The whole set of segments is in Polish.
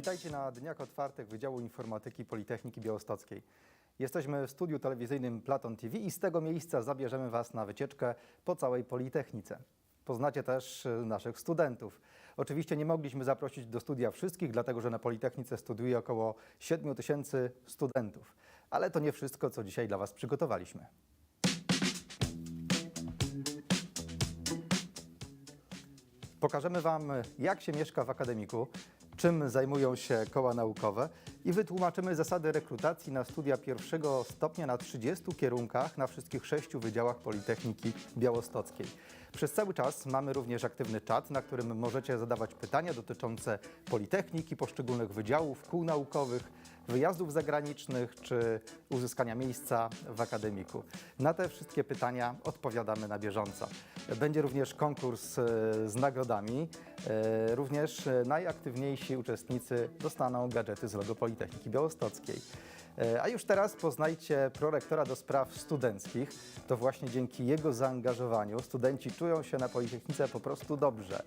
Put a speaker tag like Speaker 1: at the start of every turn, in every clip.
Speaker 1: Witajcie na Dniach Otwartych Wydziału Informatyki Politechniki Białostockiej. Jesteśmy w studiu telewizyjnym Platon TV i z tego miejsca zabierzemy Was na wycieczkę po całej Politechnice. Poznacie też naszych studentów. Oczywiście nie mogliśmy zaprosić do studia wszystkich, dlatego że na Politechnice studiuje około 7 000 studentów. Ale to nie wszystko, co dzisiaj dla Was przygotowaliśmy. Pokażemy Wam, jak się mieszka w akademiku, czym zajmują się koła naukowe i wytłumaczymy zasady rekrutacji na studia pierwszego stopnia na 30 kierunkach na wszystkich 6 wydziałach Politechniki Białostockiej. Przez cały czas mamy również aktywny czat, na którym możecie zadawać pytania dotyczące Politechniki, poszczególnych wydziałów, kół naukowych, wyjazdów zagranicznych czy uzyskania miejsca w akademiku. Na te wszystkie pytania odpowiadamy na bieżąco. Będzie również konkurs z nagrodami. Również najaktywniejsi uczestnicy dostaną gadżety z logo Politechniki Białostockiej. A już teraz poznajcie prorektora do spraw studenckich. To właśnie dzięki jego zaangażowaniu studenci czują się na Politechnice po prostu dobrze.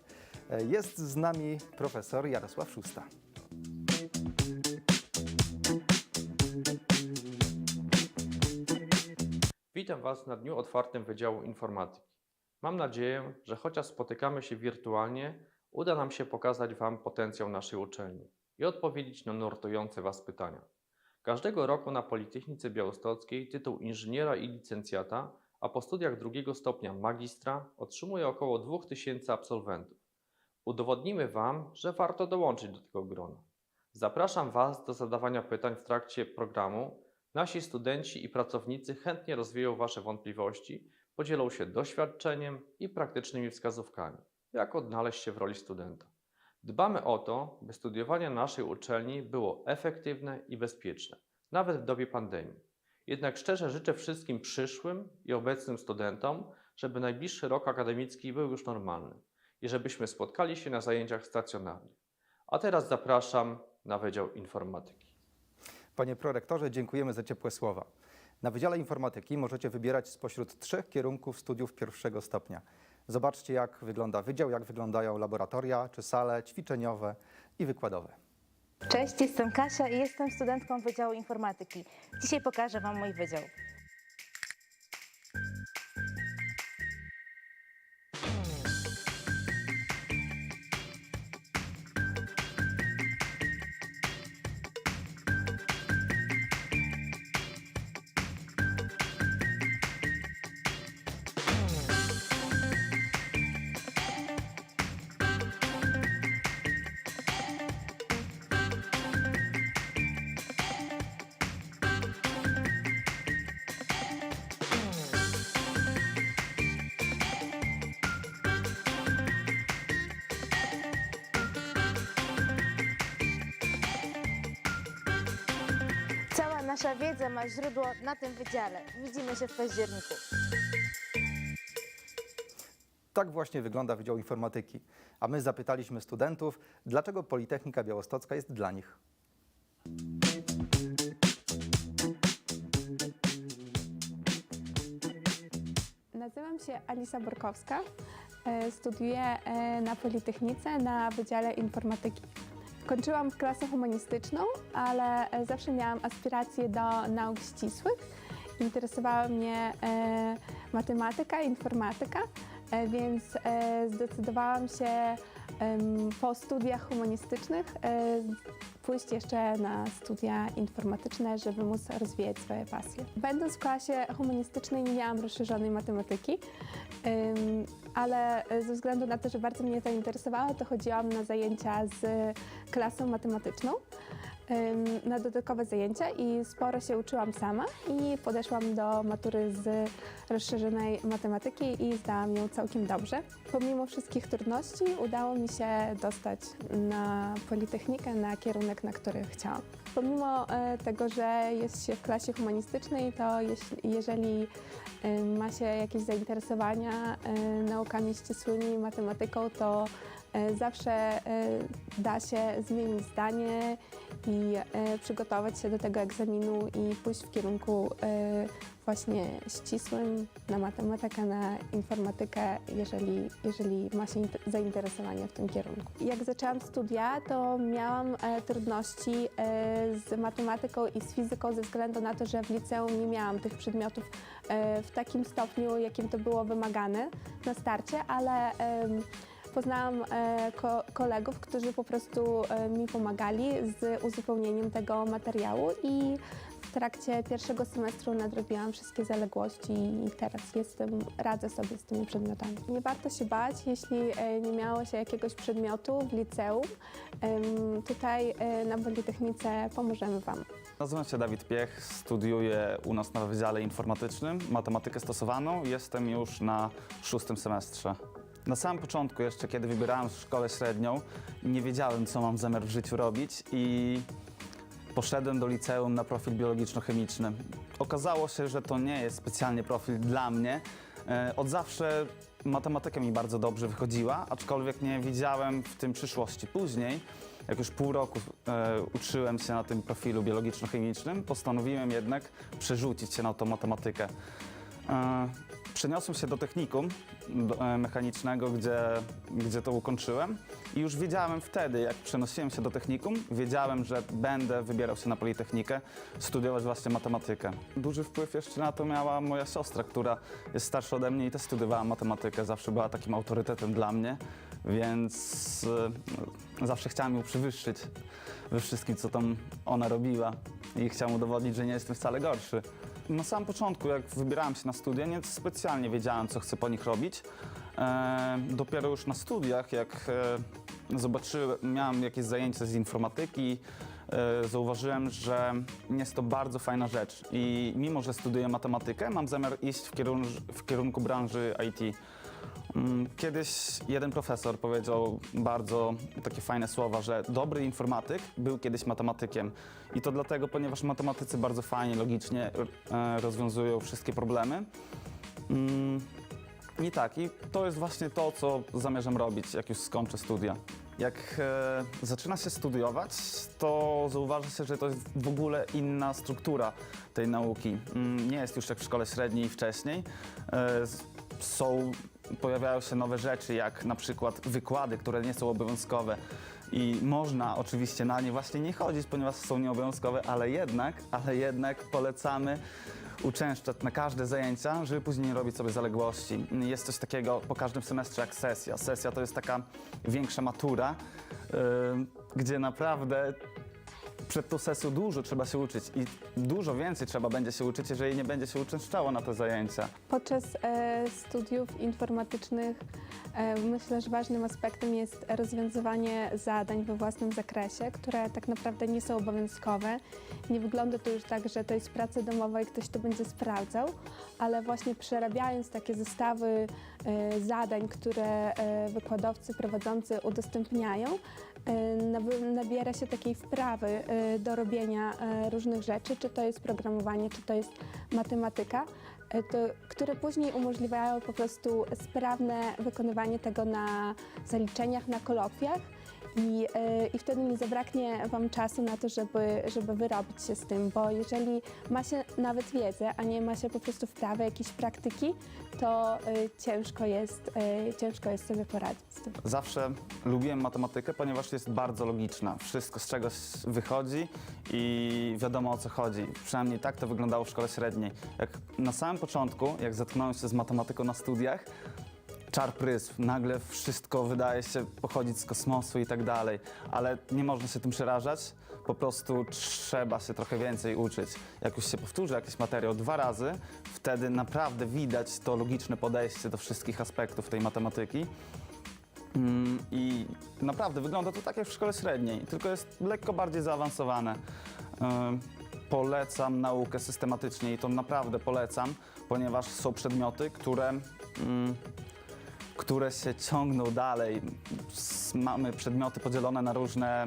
Speaker 1: Jest z nami profesor Jarosław Szusta.
Speaker 2: Witam Was na Dniu Otwartym Wydziału Informatyki. Mam nadzieję, że chociaż spotykamy się wirtualnie, uda nam się pokazać Wam potencjał naszej uczelni i odpowiedzieć na nurtujące Was pytania. Każdego roku na Politechnice Białostockiej tytuł inżyniera i licencjata, a po studiach drugiego stopnia magistra otrzymuje około 2000 absolwentów. Udowodnimy Wam, że warto dołączyć do tego grona. Zapraszam Was do zadawania pytań w trakcie programu. Nasi studenci i pracownicy chętnie rozwieją Wasze wątpliwości, podzielą się doświadczeniem i praktycznymi wskazówkami, jak odnaleźć się w roli studenta. Dbamy o to, by studiowanie naszej uczelni było efektywne i bezpieczne, nawet w dobie pandemii. Jednak szczerze życzę wszystkim przyszłym i obecnym studentom, żeby najbliższy rok akademicki był już normalny i żebyśmy spotkali się na zajęciach stacjonarnych. A teraz zapraszam na Wydział Informatyki.
Speaker 1: Panie prorektorze, dziękujemy za ciepłe słowa. Na Wydziale Informatyki możecie wybierać spośród 3 kierunków studiów pierwszego stopnia. Zobaczcie, jak wygląda wydział, jak wyglądają laboratoria czy sale ćwiczeniowe i wykładowe.
Speaker 3: Cześć, jestem Kasia i jestem studentką Wydziału Informatyki. Dzisiaj pokażę Wam mój wydział. Cała nasza wiedza ma źródło na tym wydziale. Widzimy się w październiku.
Speaker 1: Tak właśnie wygląda Wydział Informatyki. A my zapytaliśmy studentów, dlaczego Politechnika Białostocka jest dla nich.
Speaker 4: Nazywam się Alisa Borkowska. Studiuję na Politechnice na Wydziale Informatyki. Kończyłam klasę humanistyczną, ale zawsze miałam aspiracje do nauk ścisłych. Interesowała mnie matematyka, informatyka, więc zdecydowałam się po studiach humanistycznych pójść jeszcze na studia informatyczne, żeby móc rozwijać swoje pasje. Będąc w klasie humanistycznej nie miałam rozszerzonej matematyki, ale ze względu na to, że bardzo mnie to interesowało, to chodziłam na zajęcia z klasą matematyczną, na dodatkowe zajęcia i sporo się uczyłam sama i podeszłam do matury z rozszerzonej matematyki i zdałam ją całkiem dobrze. Pomimo wszystkich trudności udało mi się dostać na Politechnikę, na kierunek, na który chciałam. Pomimo tego, że jest się w klasie humanistycznej, to jeżeli ma się jakieś zainteresowania naukami ścisłymi, matematyką, to Zawsze da się zmienić zdanie i przygotować się do tego egzaminu i pójść w kierunku właśnie ścisłym na matematykę, na informatykę, jeżeli ma się zainteresowanie w tym kierunku. Jak zaczęłam studia, to miałam trudności z matematyką i z fizyką ze względu na to, że w liceum nie miałam tych przedmiotów w takim stopniu, jakim to było wymagane na starcie, ale poznałam kolegów, którzy po prostu mi pomagali z uzupełnieniem tego materiału i w trakcie pierwszego semestru nadrobiłam wszystkie zaległości i teraz radzę sobie z tymi przedmiotami. Nie warto się bać, jeśli nie miało się jakiegoś przedmiotu w liceum. Tutaj na Politechnice pomożemy Wam.
Speaker 5: Nazywam się Dawid Piech, studiuję u nas na Wydziale Informatycznym matematykę stosowaną. Jestem już na 6. semestrze. Na samym początku jeszcze, kiedy wybierałem szkołę średnią, nie wiedziałem, co mam zamiar w życiu robić i poszedłem do liceum na profil biologiczno-chemiczny. Okazało się, że to nie jest specjalnie profil dla mnie. Od zawsze matematyka mi bardzo dobrze wychodziła, aczkolwiek nie widziałem w tym przyszłości. Później, jak już pół roku uczyłem się na tym profilu biologiczno-chemicznym, postanowiłem jednak przerzucić się na tą matematykę. Przeniosłem się do technikum mechanicznego, gdzie to ukończyłem i już wiedziałem wtedy, jak przenosiłem się do technikum, wiedziałem, że będę wybierał się na Politechnikę, studiować właśnie matematykę. Duży wpływ jeszcze na to miała moja siostra, która jest starsza ode mnie i też studiowała matematykę, zawsze była takim autorytetem dla mnie, więc zawsze chciałem ją przewyższyć we wszystkim, co tam ona robiła i chciałem udowodnić, że nie jestem wcale gorszy. Na samym początku, jak wybierałem się na studia, nie specjalnie wiedziałem, co chcę po nich robić. Dopiero już na studiach, jak miałem jakieś zajęcia z informatyki, zauważyłem, że jest to bardzo fajna rzecz. I mimo, że studiuję matematykę, mam zamiar iść w kierunku branży IT. Kiedyś jeden profesor powiedział bardzo takie fajne słowa, że dobry informatyk był kiedyś matematykiem. I to dlatego, ponieważ matematycy bardzo fajnie, logicznie rozwiązują wszystkie problemy. I to jest właśnie to, co zamierzam robić, jak już skończę studia. Jak zaczyna się studiować, to zauważa się, że to jest w ogóle inna struktura tej nauki. Nie jest już jak w szkole średniej i wcześniej. Pojawiają się nowe rzeczy, jak na przykład wykłady, które nie są obowiązkowe i można oczywiście na nie właśnie nie chodzić, ponieważ są nieobowiązkowe, ale jednak polecamy uczęszczać na każde zajęcia, żeby później nie robić sobie zaległości. Jest coś takiego po każdym semestrze jak sesja. Sesja to jest taka większa matura, gdzie naprawdę przed tą sesją dużo trzeba się uczyć i dużo więcej trzeba będzie się uczyć, jeżeli nie będzie się uczęszczało na te zajęcia.
Speaker 4: Podczas studiów informatycznych myślę, że ważnym aspektem jest rozwiązywanie zadań we własnym zakresie, które tak naprawdę nie są obowiązkowe. Nie wygląda to już tak, że to jest praca domowa i ktoś to będzie sprawdzał, ale właśnie przerabiając takie zestawy zadań, które wykładowcy prowadzący udostępniają, nabiera się takiej wprawy do robienia różnych rzeczy, czy to jest programowanie, czy to jest matematyka, które później umożliwiają po prostu sprawne wykonywanie tego na zaliczeniach, na kolokwiach i wtedy nie zabraknie Wam czasu na to, żeby wyrobić się z tym, bo jeżeli ma się nawet wiedzę, a nie ma się po prostu wprawy, jakieś praktyki, to ciężko jest sobie poradzić z tym.
Speaker 5: Zawsze lubiłem matematykę, ponieważ jest bardzo logiczna. Wszystko z czegoś wychodzi i wiadomo, o co chodzi. Przynajmniej tak to wyglądało w szkole średniej. Jak na samym początku, jak zetknąłem się z matematyką na studiach, czar prysł, nagle wszystko wydaje się pochodzić z kosmosu i tak dalej, ale nie można się tym przerażać, po prostu trzeba się trochę więcej uczyć. Jak już się powtórzy jakiś materiał 2 razy, wtedy naprawdę widać to logiczne podejście do wszystkich aspektów tej matematyki. I naprawdę wygląda to tak jak w szkole średniej, tylko jest lekko bardziej zaawansowane. Polecam naukę systematycznie i to naprawdę polecam, ponieważ są przedmioty, które się ciągną dalej. Mamy przedmioty podzielone na różne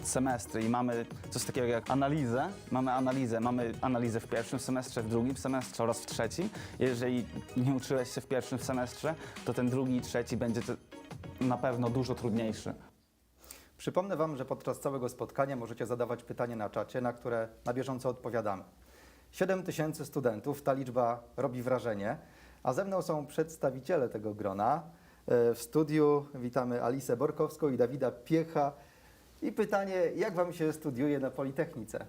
Speaker 5: semestry i mamy coś takiego jak analizę. Mamy analizę w pierwszym semestrze, w drugim semestrze oraz w trzecim. Jeżeli nie uczyłeś się w pierwszym semestrze, to ten drugi i trzeci na pewno dużo trudniejszy.
Speaker 1: Przypomnę Wam, że podczas całego spotkania możecie zadawać pytanie na czacie, na które na bieżąco odpowiadamy. 7000 studentów, ta liczba robi wrażenie, a ze mną są przedstawiciele tego grona. W studiu witamy Alisę Borkowską i Dawida Piecha. I pytanie, jak Wam się studiuje na Politechnice?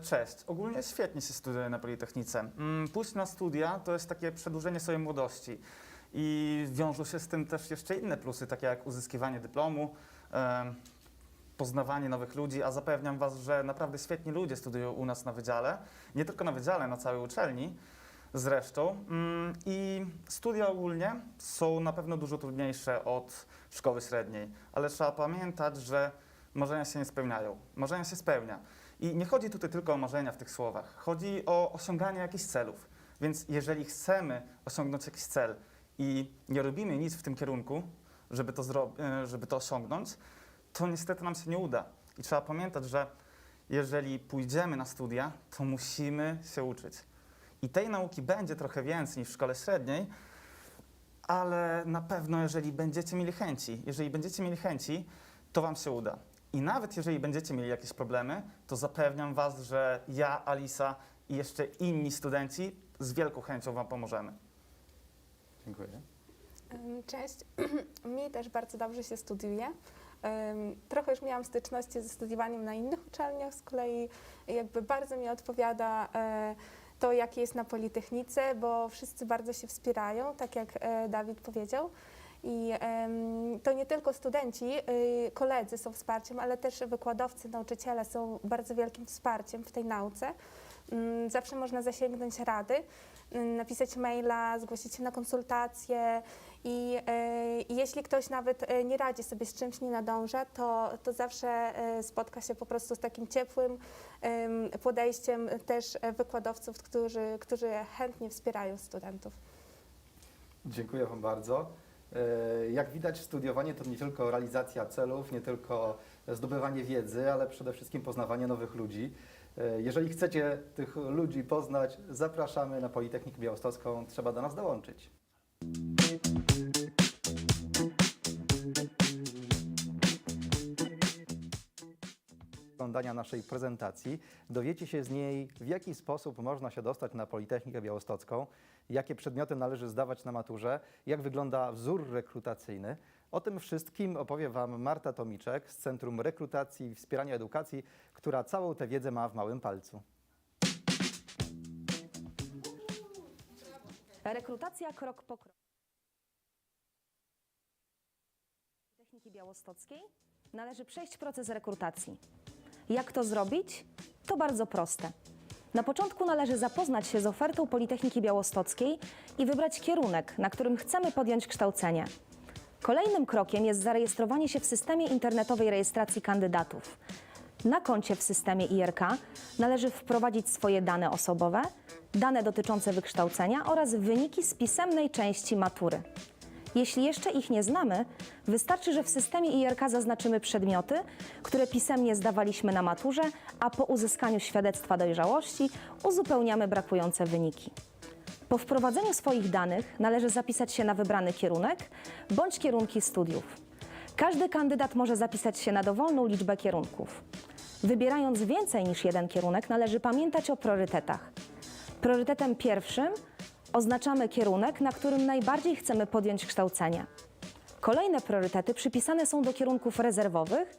Speaker 5: Cześć. Ogólnie świetnie się studiuje na Politechnice. Pójść na studia to jest takie przedłużenie swojej młodości i wiążą się z tym też jeszcze inne plusy, takie jak uzyskiwanie dyplomu, poznawanie nowych ludzi, a zapewniam Was, że naprawdę świetni ludzie studiują u nas na wydziale, nie tylko na wydziale, na całej uczelni zresztą. I studia ogólnie są na pewno dużo trudniejsze od szkoły średniej, ale trzeba pamiętać, że marzenia się nie spełniają. Marzenia się spełnia. I nie chodzi tutaj tylko o marzenia w tych słowach. Chodzi o osiąganie jakichś celów. Więc jeżeli chcemy osiągnąć jakiś cel i nie robimy nic w tym kierunku, żeby to osiągnąć, to niestety nam się nie uda. I trzeba pamiętać, że jeżeli pójdziemy na studia, to musimy się uczyć. I tej nauki będzie trochę więcej niż w szkole średniej, ale na pewno jeżeli będziecie mieli chęci, to Wam się uda. I nawet jeżeli będziecie mieli jakieś problemy, to zapewniam Was, że ja, Alisa i jeszcze inni studenci z wielką chęcią Wam pomożemy.
Speaker 1: Dziękuję.
Speaker 4: Cześć. Mi też bardzo dobrze się studiuje. Trochę już miałam styczności ze studiowaniem na innych uczelniach, z kolei jakby bardzo mi odpowiada to, jakie jest na Politechnice, bo wszyscy bardzo się wspierają, tak jak Dawid powiedział. I to nie tylko studenci, koledzy są wsparciem, ale też wykładowcy, nauczyciele są bardzo wielkim wsparciem w tej nauce. Zawsze można zasięgnąć rady, napisać maila, zgłosić się na konsultacje i jeśli ktoś nawet nie radzi sobie z czymś, nie nadąża, to zawsze spotka się po prostu z takim ciepłym podejściem też wykładowców, którzy chętnie wspierają studentów.
Speaker 1: Dziękuję Wam bardzo. Jak widać, studiowanie to nie tylko realizacja celów, nie tylko zdobywanie wiedzy, ale przede wszystkim poznawanie nowych ludzi. Jeżeli chcecie tych ludzi poznać, zapraszamy na Politechnikę Białostocką, trzeba do nas dołączyć. Oglądania naszej prezentacji dowiecie się z niej, w jaki sposób można się dostać na Politechnikę Białostocką, jakie przedmioty należy zdawać na maturze, jak wygląda wzór rekrutacyjny. O tym wszystkim opowie Wam Marta Tomiczek z Centrum Rekrutacji i Wspierania Edukacji, która całą tę wiedzę ma w małym palcu.
Speaker 6: Rekrutacja krok po kroku. Politechniki Białostockiej należy przejść proces rekrutacji. Jak to zrobić? To bardzo proste. Na początku należy zapoznać się z ofertą Politechniki Białostockiej i wybrać kierunek, na którym chcemy podjąć kształcenie. Kolejnym krokiem jest zarejestrowanie się w systemie internetowej rejestracji kandydatów. Na koncie w systemie IRK należy wprowadzić swoje dane osobowe, dane dotyczące wykształcenia oraz wyniki z pisemnej części matury. Jeśli jeszcze ich nie znamy, wystarczy, że w systemie IRK zaznaczymy przedmioty, które pisemnie zdawaliśmy na maturze, a po uzyskaniu świadectwa dojrzałości uzupełniamy brakujące wyniki. Po wprowadzeniu swoich danych należy zapisać się na wybrany kierunek bądź kierunki studiów. Każdy kandydat może zapisać się na dowolną liczbę kierunków. Wybierając więcej niż jeden kierunek, należy pamiętać o priorytetach. Priorytetem pierwszym oznaczamy kierunek, na którym najbardziej chcemy podjąć kształcenie. Kolejne priorytety przypisane są do kierunków rezerwowych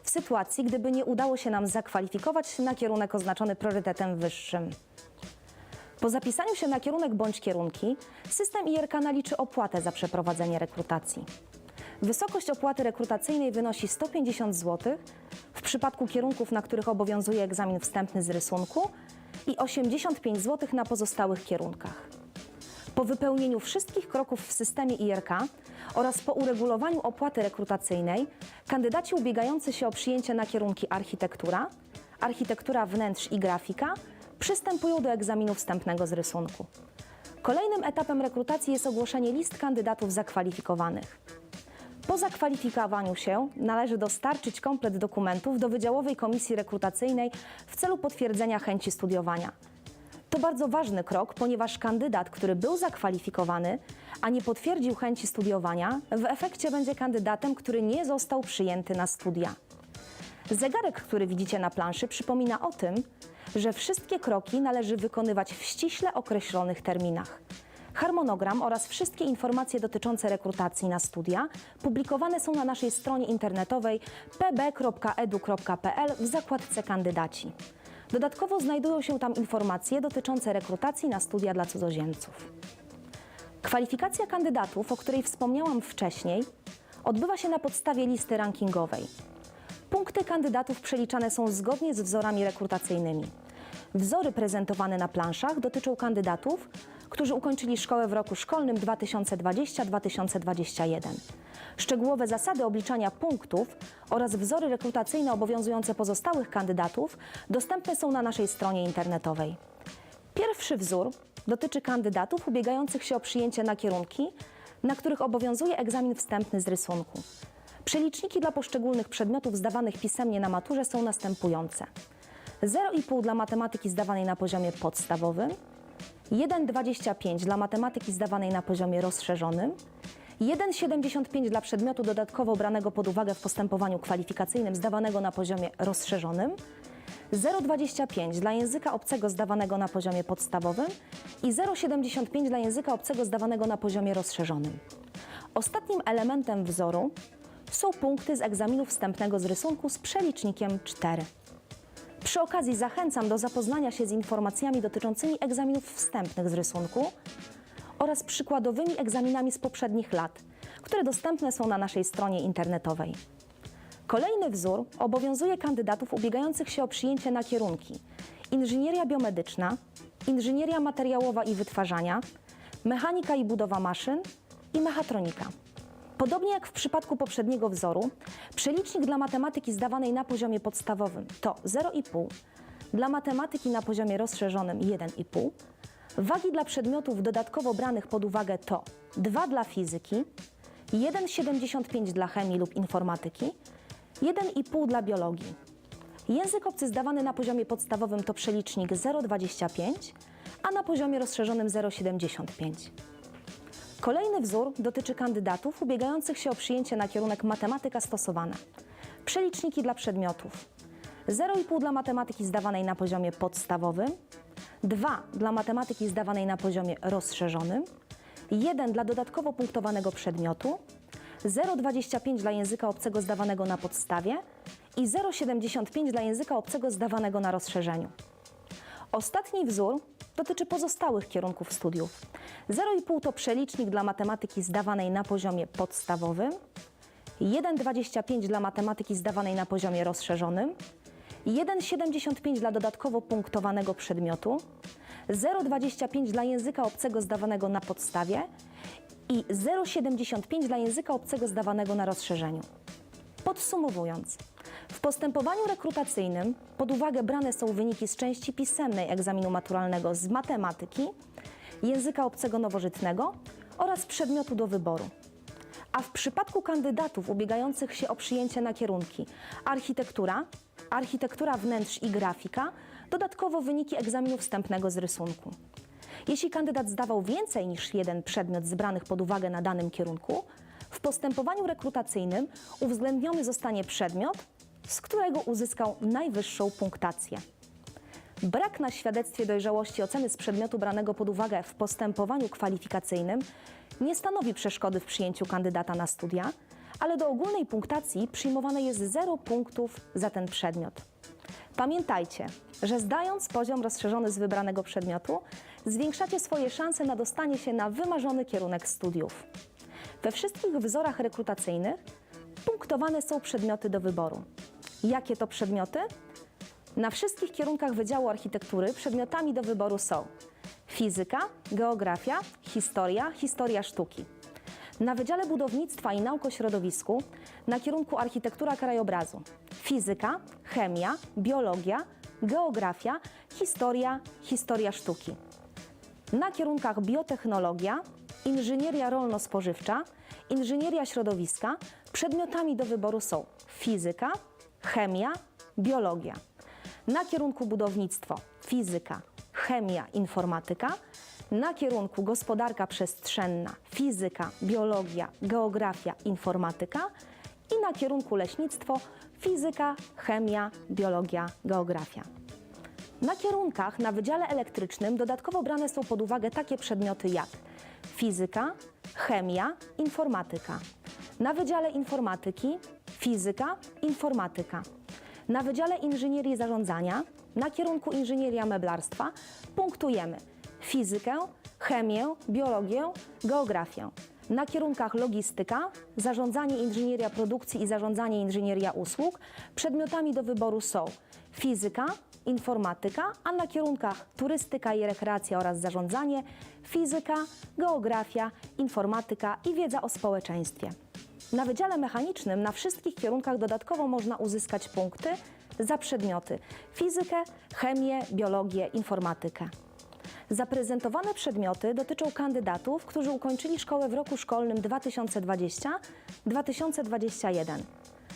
Speaker 6: w sytuacji, gdyby nie udało się nam zakwalifikować na kierunek oznaczony priorytetem wyższym. Po zapisaniu się na kierunek bądź kierunki, system IRK naliczy opłatę za przeprowadzenie rekrutacji. Wysokość opłaty rekrutacyjnej wynosi 150 zł w przypadku kierunków, na których obowiązuje egzamin wstępny z rysunku i 85 zł na pozostałych kierunkach. Po wypełnieniu wszystkich kroków w systemie IRK oraz po uregulowaniu opłaty rekrutacyjnej, kandydaci ubiegający się o przyjęcie na kierunki architektura, architektura wnętrz i grafika przystępują do egzaminu wstępnego z rysunku. Kolejnym etapem rekrutacji jest ogłoszenie list kandydatów zakwalifikowanych. Po zakwalifikowaniu się należy dostarczyć komplet dokumentów do Wydziałowej Komisji Rekrutacyjnej w celu potwierdzenia chęci studiowania. To bardzo ważny krok, ponieważ kandydat, który był zakwalifikowany, a nie potwierdził chęci studiowania, w efekcie będzie kandydatem, który nie został przyjęty na studia. Zegarek, który widzicie na planszy, przypomina o tym, że wszystkie kroki należy wykonywać w ściśle określonych terminach. Harmonogram oraz wszystkie informacje dotyczące rekrutacji na studia publikowane są na naszej stronie internetowej pb.edu.pl w zakładce Kandydaci. Dodatkowo znajdują się tam informacje dotyczące rekrutacji na studia dla cudzoziemców. Kwalifikacja kandydatów, o której wspomniałam wcześniej, odbywa się na podstawie listy rankingowej. Punkty kandydatów przeliczane są zgodnie z wzorami rekrutacyjnymi. Wzory prezentowane na planszach dotyczą kandydatów, którzy ukończyli szkołę w roku szkolnym 2020-2021. Szczegółowe zasady obliczania punktów oraz wzory rekrutacyjne obowiązujące pozostałych kandydatów dostępne są na naszej stronie internetowej. Pierwszy wzór dotyczy kandydatów ubiegających się o przyjęcie na kierunki, na których obowiązuje egzamin wstępny z rysunku. Przeliczniki dla poszczególnych przedmiotów zdawanych pisemnie na maturze są następujące. 0,5 dla matematyki zdawanej na poziomie podstawowym, 1,25 dla matematyki zdawanej na poziomie rozszerzonym, 1,75 dla przedmiotu dodatkowo branego pod uwagę w postępowaniu kwalifikacyjnym zdawanego na poziomie rozszerzonym, 0,25 dla języka obcego zdawanego na poziomie podstawowym i 0,75 dla języka obcego zdawanego na poziomie rozszerzonym. Ostatnim elementem wzoru są punkty z egzaminu wstępnego z rysunku z przelicznikiem 4. Przy okazji zachęcam do zapoznania się z informacjami dotyczącymi egzaminów wstępnych z rysunku oraz przykładowymi egzaminami z poprzednich lat, które dostępne są na naszej stronie internetowej. Kolejny wzór obowiązuje kandydatów ubiegających się o przyjęcie na kierunki inżynieria biomedyczna, inżynieria materiałowa i wytwarzania, mechanika i budowa maszyn i mechatronika. Podobnie jak w przypadku poprzedniego wzoru, przelicznik dla matematyki zdawanej na poziomie podstawowym to 0,5, dla matematyki na poziomie rozszerzonym 1,5, wagi dla przedmiotów dodatkowo branych pod uwagę to 2 dla fizyki, 1,75 dla chemii lub informatyki, 1,5 dla biologii. Język obcy zdawany na poziomie podstawowym to przelicznik 0,25, a na poziomie rozszerzonym 0,75. Kolejny wzór dotyczy kandydatów ubiegających się o przyjęcie na kierunek matematyka stosowana. Przeliczniki dla przedmiotów. 0,5 dla matematyki zdawanej na poziomie podstawowym, 2 dla matematyki zdawanej na poziomie rozszerzonym, 1 dla dodatkowo punktowanego przedmiotu, 0,25 dla języka obcego zdawanego na podstawie i 0,75 dla języka obcego zdawanego na rozszerzeniu. Ostatni wzór dotyczy pozostałych kierunków studiów. 0,5 to przelicznik dla matematyki zdawanej na poziomie podstawowym, 1,25 dla matematyki zdawanej na poziomie rozszerzonym, 1,75 dla dodatkowo punktowanego przedmiotu, 0,25 dla języka obcego zdawanego na podstawie i 0,75 dla języka obcego zdawanego na rozszerzeniu. Podsumowując, w postępowaniu rekrutacyjnym pod uwagę brane są wyniki z części pisemnej egzaminu maturalnego z matematyki, języka obcego nowożytnego oraz przedmiotu do wyboru. A w przypadku kandydatów ubiegających się o przyjęcie na kierunki architektura, architektura wnętrz i grafika, dodatkowo wyniki egzaminu wstępnego z rysunku. Jeśli kandydat zdawał więcej niż jeden przedmiot z branych pod uwagę na danym kierunku, w postępowaniu rekrutacyjnym uwzględniony zostanie przedmiot, z którego uzyskał najwyższą punktację. Brak na świadectwie dojrzałości oceny z przedmiotu branego pod uwagę w postępowaniu kwalifikacyjnym nie stanowi przeszkody w przyjęciu kandydata na studia, ale do ogólnej punktacji przyjmowane jest 0 punktów za ten przedmiot. Pamiętajcie, że zdając poziom rozszerzony z wybranego przedmiotu, zwiększacie swoje szanse na dostanie się na wymarzony kierunek studiów. We wszystkich wzorach rekrutacyjnych punktowane są przedmioty do wyboru. Jakie to przedmioty? Na wszystkich kierunkach Wydziału Architektury przedmiotami do wyboru są fizyka, geografia, historia, historia sztuki. Na Wydziale Budownictwa i Nauk o Środowisku na kierunku architektura krajobrazu fizyka, chemia, biologia, geografia, historia, historia sztuki. Na kierunkach biotechnologia, inżynieria rolno-spożywcza, inżynieria środowiska przedmiotami do wyboru są fizyka, chemia, biologia. Na kierunku budownictwo fizyka, chemia, chemia, informatyka, na kierunku gospodarka przestrzenna, fizyka, biologia, geografia, informatyka i na kierunku leśnictwo, fizyka, chemia, biologia, geografia. Na kierunkach na Wydziale Elektrycznym dodatkowo brane są pod uwagę takie przedmioty jak fizyka, chemia, informatyka. Na Wydziale Informatyki fizyka, informatyka. Na Wydziale Inżynierii Zarządzania na kierunku inżynieria meblarstwa punktujemy fizykę, chemię, biologię, geografię. Na kierunkach logistyka, zarządzanie inżynieria produkcji i zarządzanie inżynieria usług przedmiotami do wyboru są fizyka, informatyka, a na kierunkach turystyka i rekreacja oraz zarządzanie fizyka, geografia, informatyka i wiedza o społeczeństwie. Na Wydziale Mechanicznym na wszystkich kierunkach dodatkowo można uzyskać punkty za przedmioty fizykę, chemię, biologię, informatykę. Zaprezentowane przedmioty dotyczą kandydatów, którzy ukończyli szkołę w roku szkolnym 2020-2021.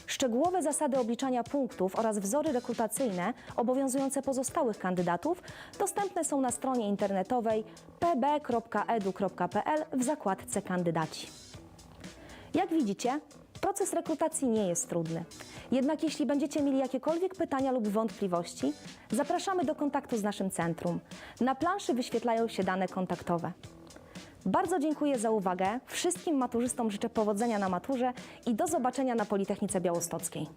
Speaker 6: Szczegółowe zasady obliczania punktów oraz wzory rekrutacyjne obowiązujące pozostałych kandydatów dostępne są na stronie internetowej pb.edu.pl w zakładce Kandydaci. Jak widzicie, proces rekrutacji nie jest trudny. Jednak jeśli będziecie mieli jakiekolwiek pytania lub wątpliwości, zapraszamy do kontaktu z naszym centrum. Na planszy wyświetlają się dane kontaktowe. Bardzo dziękuję za uwagę. Wszystkim maturzystom życzę powodzenia na maturze i do zobaczenia na Politechnice Białostockiej.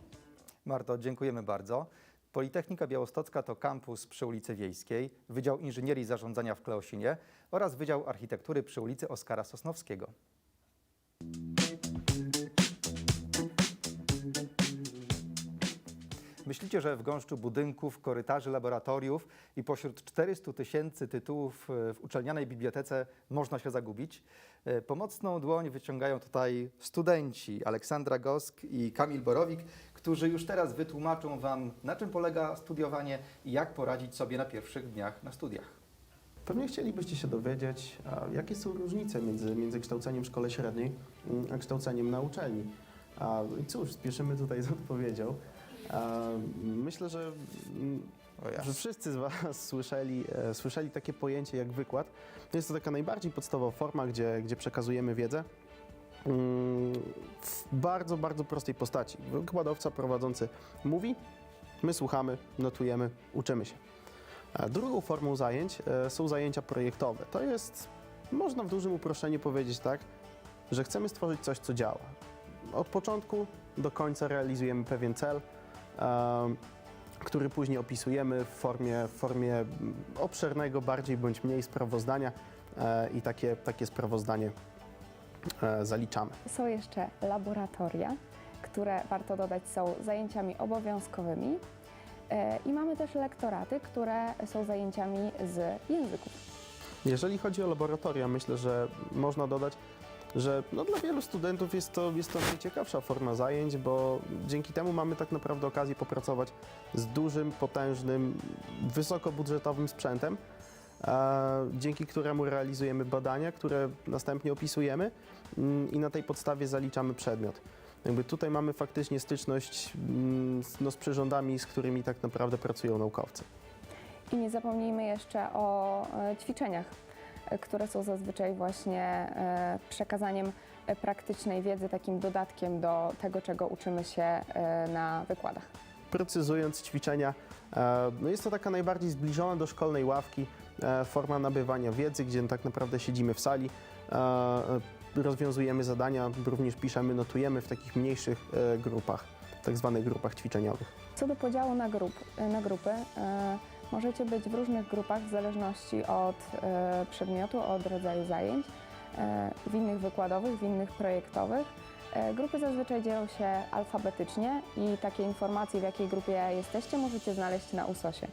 Speaker 1: Marto, dziękujemy bardzo. Politechnika Białostocka to kampus przy ulicy Wiejskiej, Wydział Inżynierii i Zarządzania w Kleosinie oraz Wydział Architektury przy ulicy Oskara Sosnowskiego. Myślicie, że w gąszczu budynków, korytarzy, laboratoriów i pośród 400 000 tytułów w uczelnianej bibliotece można się zagubić? Pomocną dłoń wyciągają tutaj studenci Aleksandra Gosk i Kamil Borowik, którzy już teraz wytłumaczą Wam, na czym polega studiowanie i jak poradzić sobie na pierwszych dniach na studiach.
Speaker 7: Pewnie chcielibyście się dowiedzieć, jakie są różnice między kształceniem w szkole średniej a kształceniem na uczelni. I cóż, spieszymy tutaj z odpowiedzią. Myślę, że wszyscy z Was słyszeli takie pojęcie jak wykład. Jest to taka najbardziej podstawowa forma, gdzie przekazujemy wiedzę w bardzo, bardzo prostej postaci. Wykładowca prowadzący mówi, my słuchamy, notujemy, uczymy się. Drugą formą zajęć są zajęcia projektowe. To jest, można w dużym uproszczeniu powiedzieć tak, że chcemy stworzyć coś, co działa. Od początku do końca realizujemy pewien cel, który później opisujemy w formie obszernego, bardziej bądź mniej sprawozdania i takie sprawozdanie zaliczamy.
Speaker 4: Są jeszcze laboratoria, które warto dodać są zajęciami obowiązkowymi i mamy też lektoraty, które są zajęciami z języków.
Speaker 7: Jeżeli chodzi o laboratoria, myślę, że można dodać, że dla wielu studentów jest to najciekawsza forma zajęć, bo dzięki temu mamy tak naprawdę okazję popracować z dużym, potężnym, wysokobudżetowym sprzętem, dzięki któremu realizujemy badania, które następnie opisujemy i na tej podstawie zaliczamy przedmiot. Tutaj mamy faktycznie styczność z przyrządami, z którymi tak naprawdę pracują naukowcy.
Speaker 4: I nie zapomnijmy jeszcze o ćwiczeniach, które są zazwyczaj właśnie przekazaniem praktycznej wiedzy, takim dodatkiem do tego, czego uczymy się na wykładach.
Speaker 7: Precyzując ćwiczenia, jest to taka najbardziej zbliżona do szkolnej ławki forma nabywania wiedzy, gdzie tak naprawdę siedzimy w sali, rozwiązujemy zadania, również piszemy, notujemy w takich mniejszych grupach, tak zwanych grupach ćwiczeniowych.
Speaker 4: Co do podziału na grupy, możecie być w różnych grupach w zależności od przedmiotu, od rodzaju zajęć, w innych wykładowych, w innych projektowych. Grupy zazwyczaj dzielą się alfabetycznie i takie informacje, w jakiej grupie jesteście, możecie znaleźć na USOS-ie.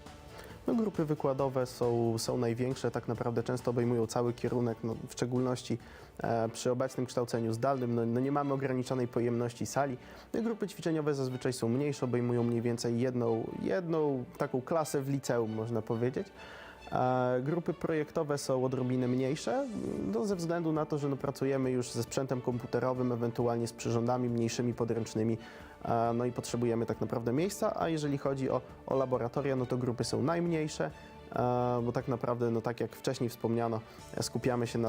Speaker 7: Grupy wykładowe są największe, tak naprawdę często obejmują cały kierunek, w szczególności przy obecnym kształceniu zdalnym, nie mamy ograniczonej pojemności sali. Grupy ćwiczeniowe zazwyczaj są mniejsze, obejmują mniej więcej jedną taką klasę w liceum, można powiedzieć. Grupy projektowe są odrobinę mniejsze, ze względu na to, że pracujemy już ze sprzętem komputerowym, ewentualnie z przyrządami mniejszymi, podręcznymi, i potrzebujemy tak naprawdę miejsca, a jeżeli chodzi o laboratoria, to grupy są najmniejsze bo tak naprawdę, no tak jak wcześniej wspomniano, skupiamy się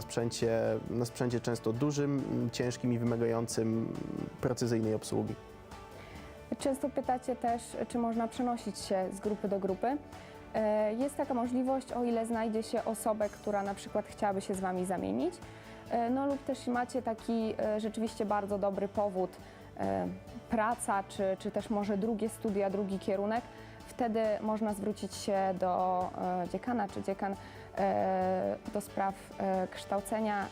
Speaker 7: na sprzęcie często dużym, ciężkim i wymagającym precyzyjnej obsługi.
Speaker 4: Często pytacie też, czy można przenosić się z grupy do grupy. Jest taka możliwość, o ile znajdzie się osobę, która na przykład chciałaby się z Wami zamienić, no lub też macie taki rzeczywiście bardzo dobry powód, praca, czy też może drugie studia, drugi kierunek, wtedy można zwrócić się do dziekana czy dziekan do spraw kształcenia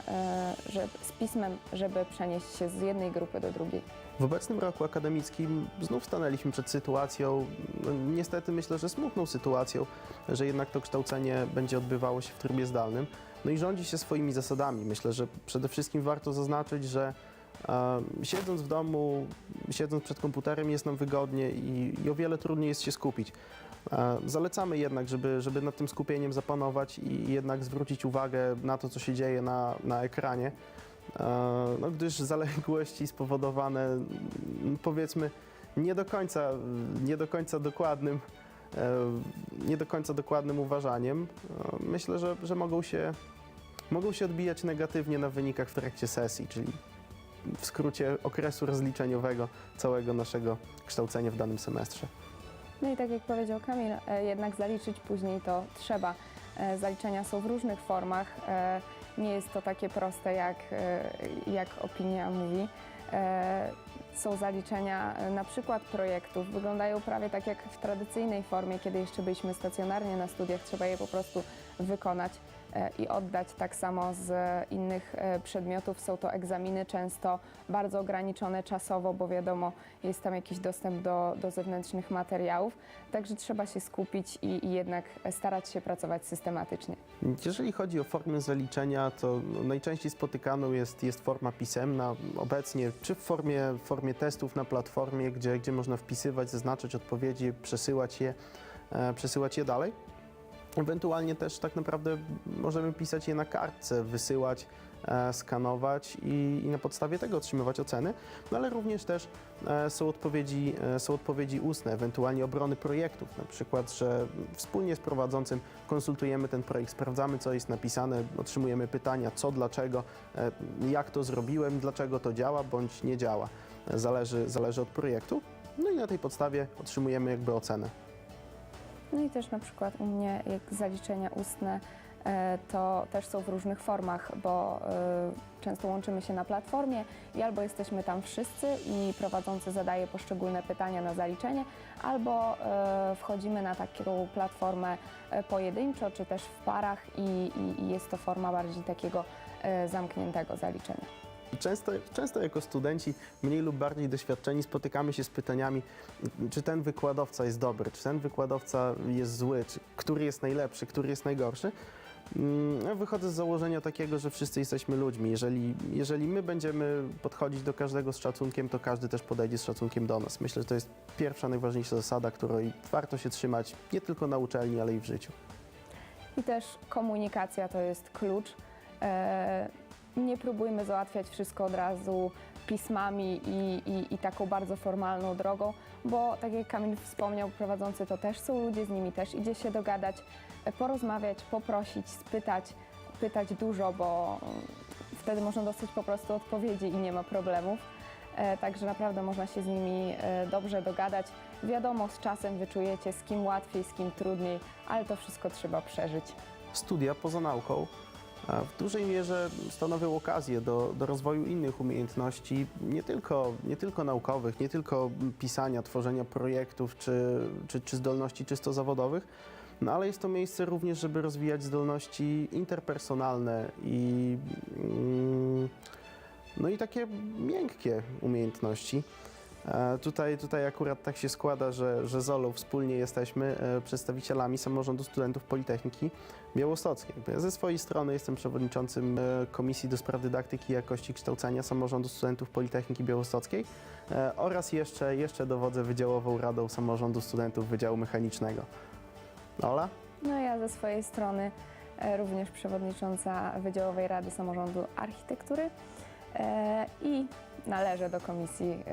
Speaker 4: z pismem, żeby przenieść się z jednej grupy do drugiej.
Speaker 7: W obecnym roku akademickim znów stanęliśmy przed sytuacją, no niestety myślę, że smutną sytuacją, że jednak to kształcenie będzie odbywało się w trybie zdalnym. No i rządzi się swoimi zasadami. Myślę, że przede wszystkim warto zaznaczyć, że siedząc w domu, siedząc przed komputerem jest nam wygodnie i o wiele trudniej jest się skupić. Zalecamy jednak, żeby nad tym skupieniem zapanować i jednak zwrócić uwagę na to, co się dzieje na ekranie. No, gdyż zaległości spowodowane, powiedzmy, nie do końca dokładnym uważaniem, myślę, że mogą się odbijać negatywnie na wynikach w trakcie sesji, czyli w skrócie okresu rozliczeniowego całego naszego kształcenia w danym semestrze.
Speaker 4: No i tak jak powiedział Kamil, jednak zaliczyć później to trzeba. Zaliczenia są w różnych formach. Nie jest to takie proste, jak opinia mówi. Są zaliczenia na przykład projektów. Wyglądają prawie tak jak w tradycyjnej formie, kiedy jeszcze byliśmy stacjonarnie na studiach. Trzeba je po prostu wykonać i oddać. Tak samo z innych przedmiotów. Są to egzaminy często bardzo ograniczone czasowo, bo wiadomo, jest tam jakiś dostęp do zewnętrznych materiałów. Także trzeba się skupić i jednak starać się pracować systematycznie.
Speaker 7: Jeżeli chodzi o formę zaliczenia, to najczęściej spotykaną jest forma pisemna. Obecnie czy w formie testów na platformie, gdzie można wpisywać, zaznaczać odpowiedzi, przesyłać je dalej. Ewentualnie też tak naprawdę możemy pisać je na kartce, wysyłać, skanować i na podstawie tego otrzymywać oceny, no ale również też są odpowiedzi ustne, ewentualnie obrony projektów, na przykład, że wspólnie z prowadzącym konsultujemy ten projekt, sprawdzamy, co jest napisane, otrzymujemy pytania, co, dlaczego, jak to zrobiłem, dlaczego to działa bądź nie działa. Zależy od projektu, no i na tej podstawie otrzymujemy jakby ocenę.
Speaker 4: No i też na przykład u mnie, jak zaliczenia ustne, to też są w różnych formach, bo często łączymy się na platformie i albo jesteśmy tam wszyscy i prowadzący zadaje poszczególne pytania na zaliczenie, albo wchodzimy na taką platformę pojedynczo, czy też w parach i jest to forma bardziej takiego zamkniętego zaliczenia.
Speaker 7: Często jako studenci mniej lub bardziej doświadczeni spotykamy się z pytaniami, czy ten wykładowca jest dobry, czy ten wykładowca jest zły, czy który jest najlepszy, który jest najgorszy. Ja wychodzę z założenia takiego, że wszyscy jesteśmy ludźmi. Jeżeli my będziemy podchodzić do każdego z szacunkiem, to każdy też podejdzie z szacunkiem do nas. Myślę, że to jest pierwsza, najważniejsza zasada, której warto się trzymać nie tylko na uczelni, ale i w życiu.
Speaker 4: I też komunikacja to jest klucz. Nie próbujmy załatwiać wszystko od razu pismami i taką bardzo formalną drogą, bo tak jak Kamil wspomniał, prowadzący to też są ludzie, z nimi też idzie się dogadać, porozmawiać, poprosić, pytać dużo, bo wtedy można dostać po prostu odpowiedzi i nie ma problemów. Także naprawdę można się z nimi dobrze dogadać. Wiadomo, z czasem wyczujecie, z kim łatwiej, z kim trudniej, ale to wszystko trzeba przeżyć.
Speaker 7: Studia poza nauką w dużej mierze stanowią okazję do rozwoju innych umiejętności, nie tylko naukowych, nie tylko pisania, tworzenia projektów czy zdolności czysto zawodowych, no ale jest to miejsce również, żeby rozwijać zdolności interpersonalne no i takie miękkie umiejętności. Tutaj akurat tak się składa, że z Olą wspólnie jesteśmy przedstawicielami Samorządu Studentów Politechniki Białostockiej. Ja ze swojej strony jestem przewodniczącym Komisji do Spraw Dydaktyki i Jakości Kształcenia Samorządu Studentów Politechniki Białostockiej oraz jeszcze dowodzę Wydziałową Radą Samorządu Studentów Wydziału Mechanicznego. Ola?
Speaker 4: No ja ze swojej strony również przewodnicząca Wydziałowej Rady Samorządu Architektury i należę do komisji,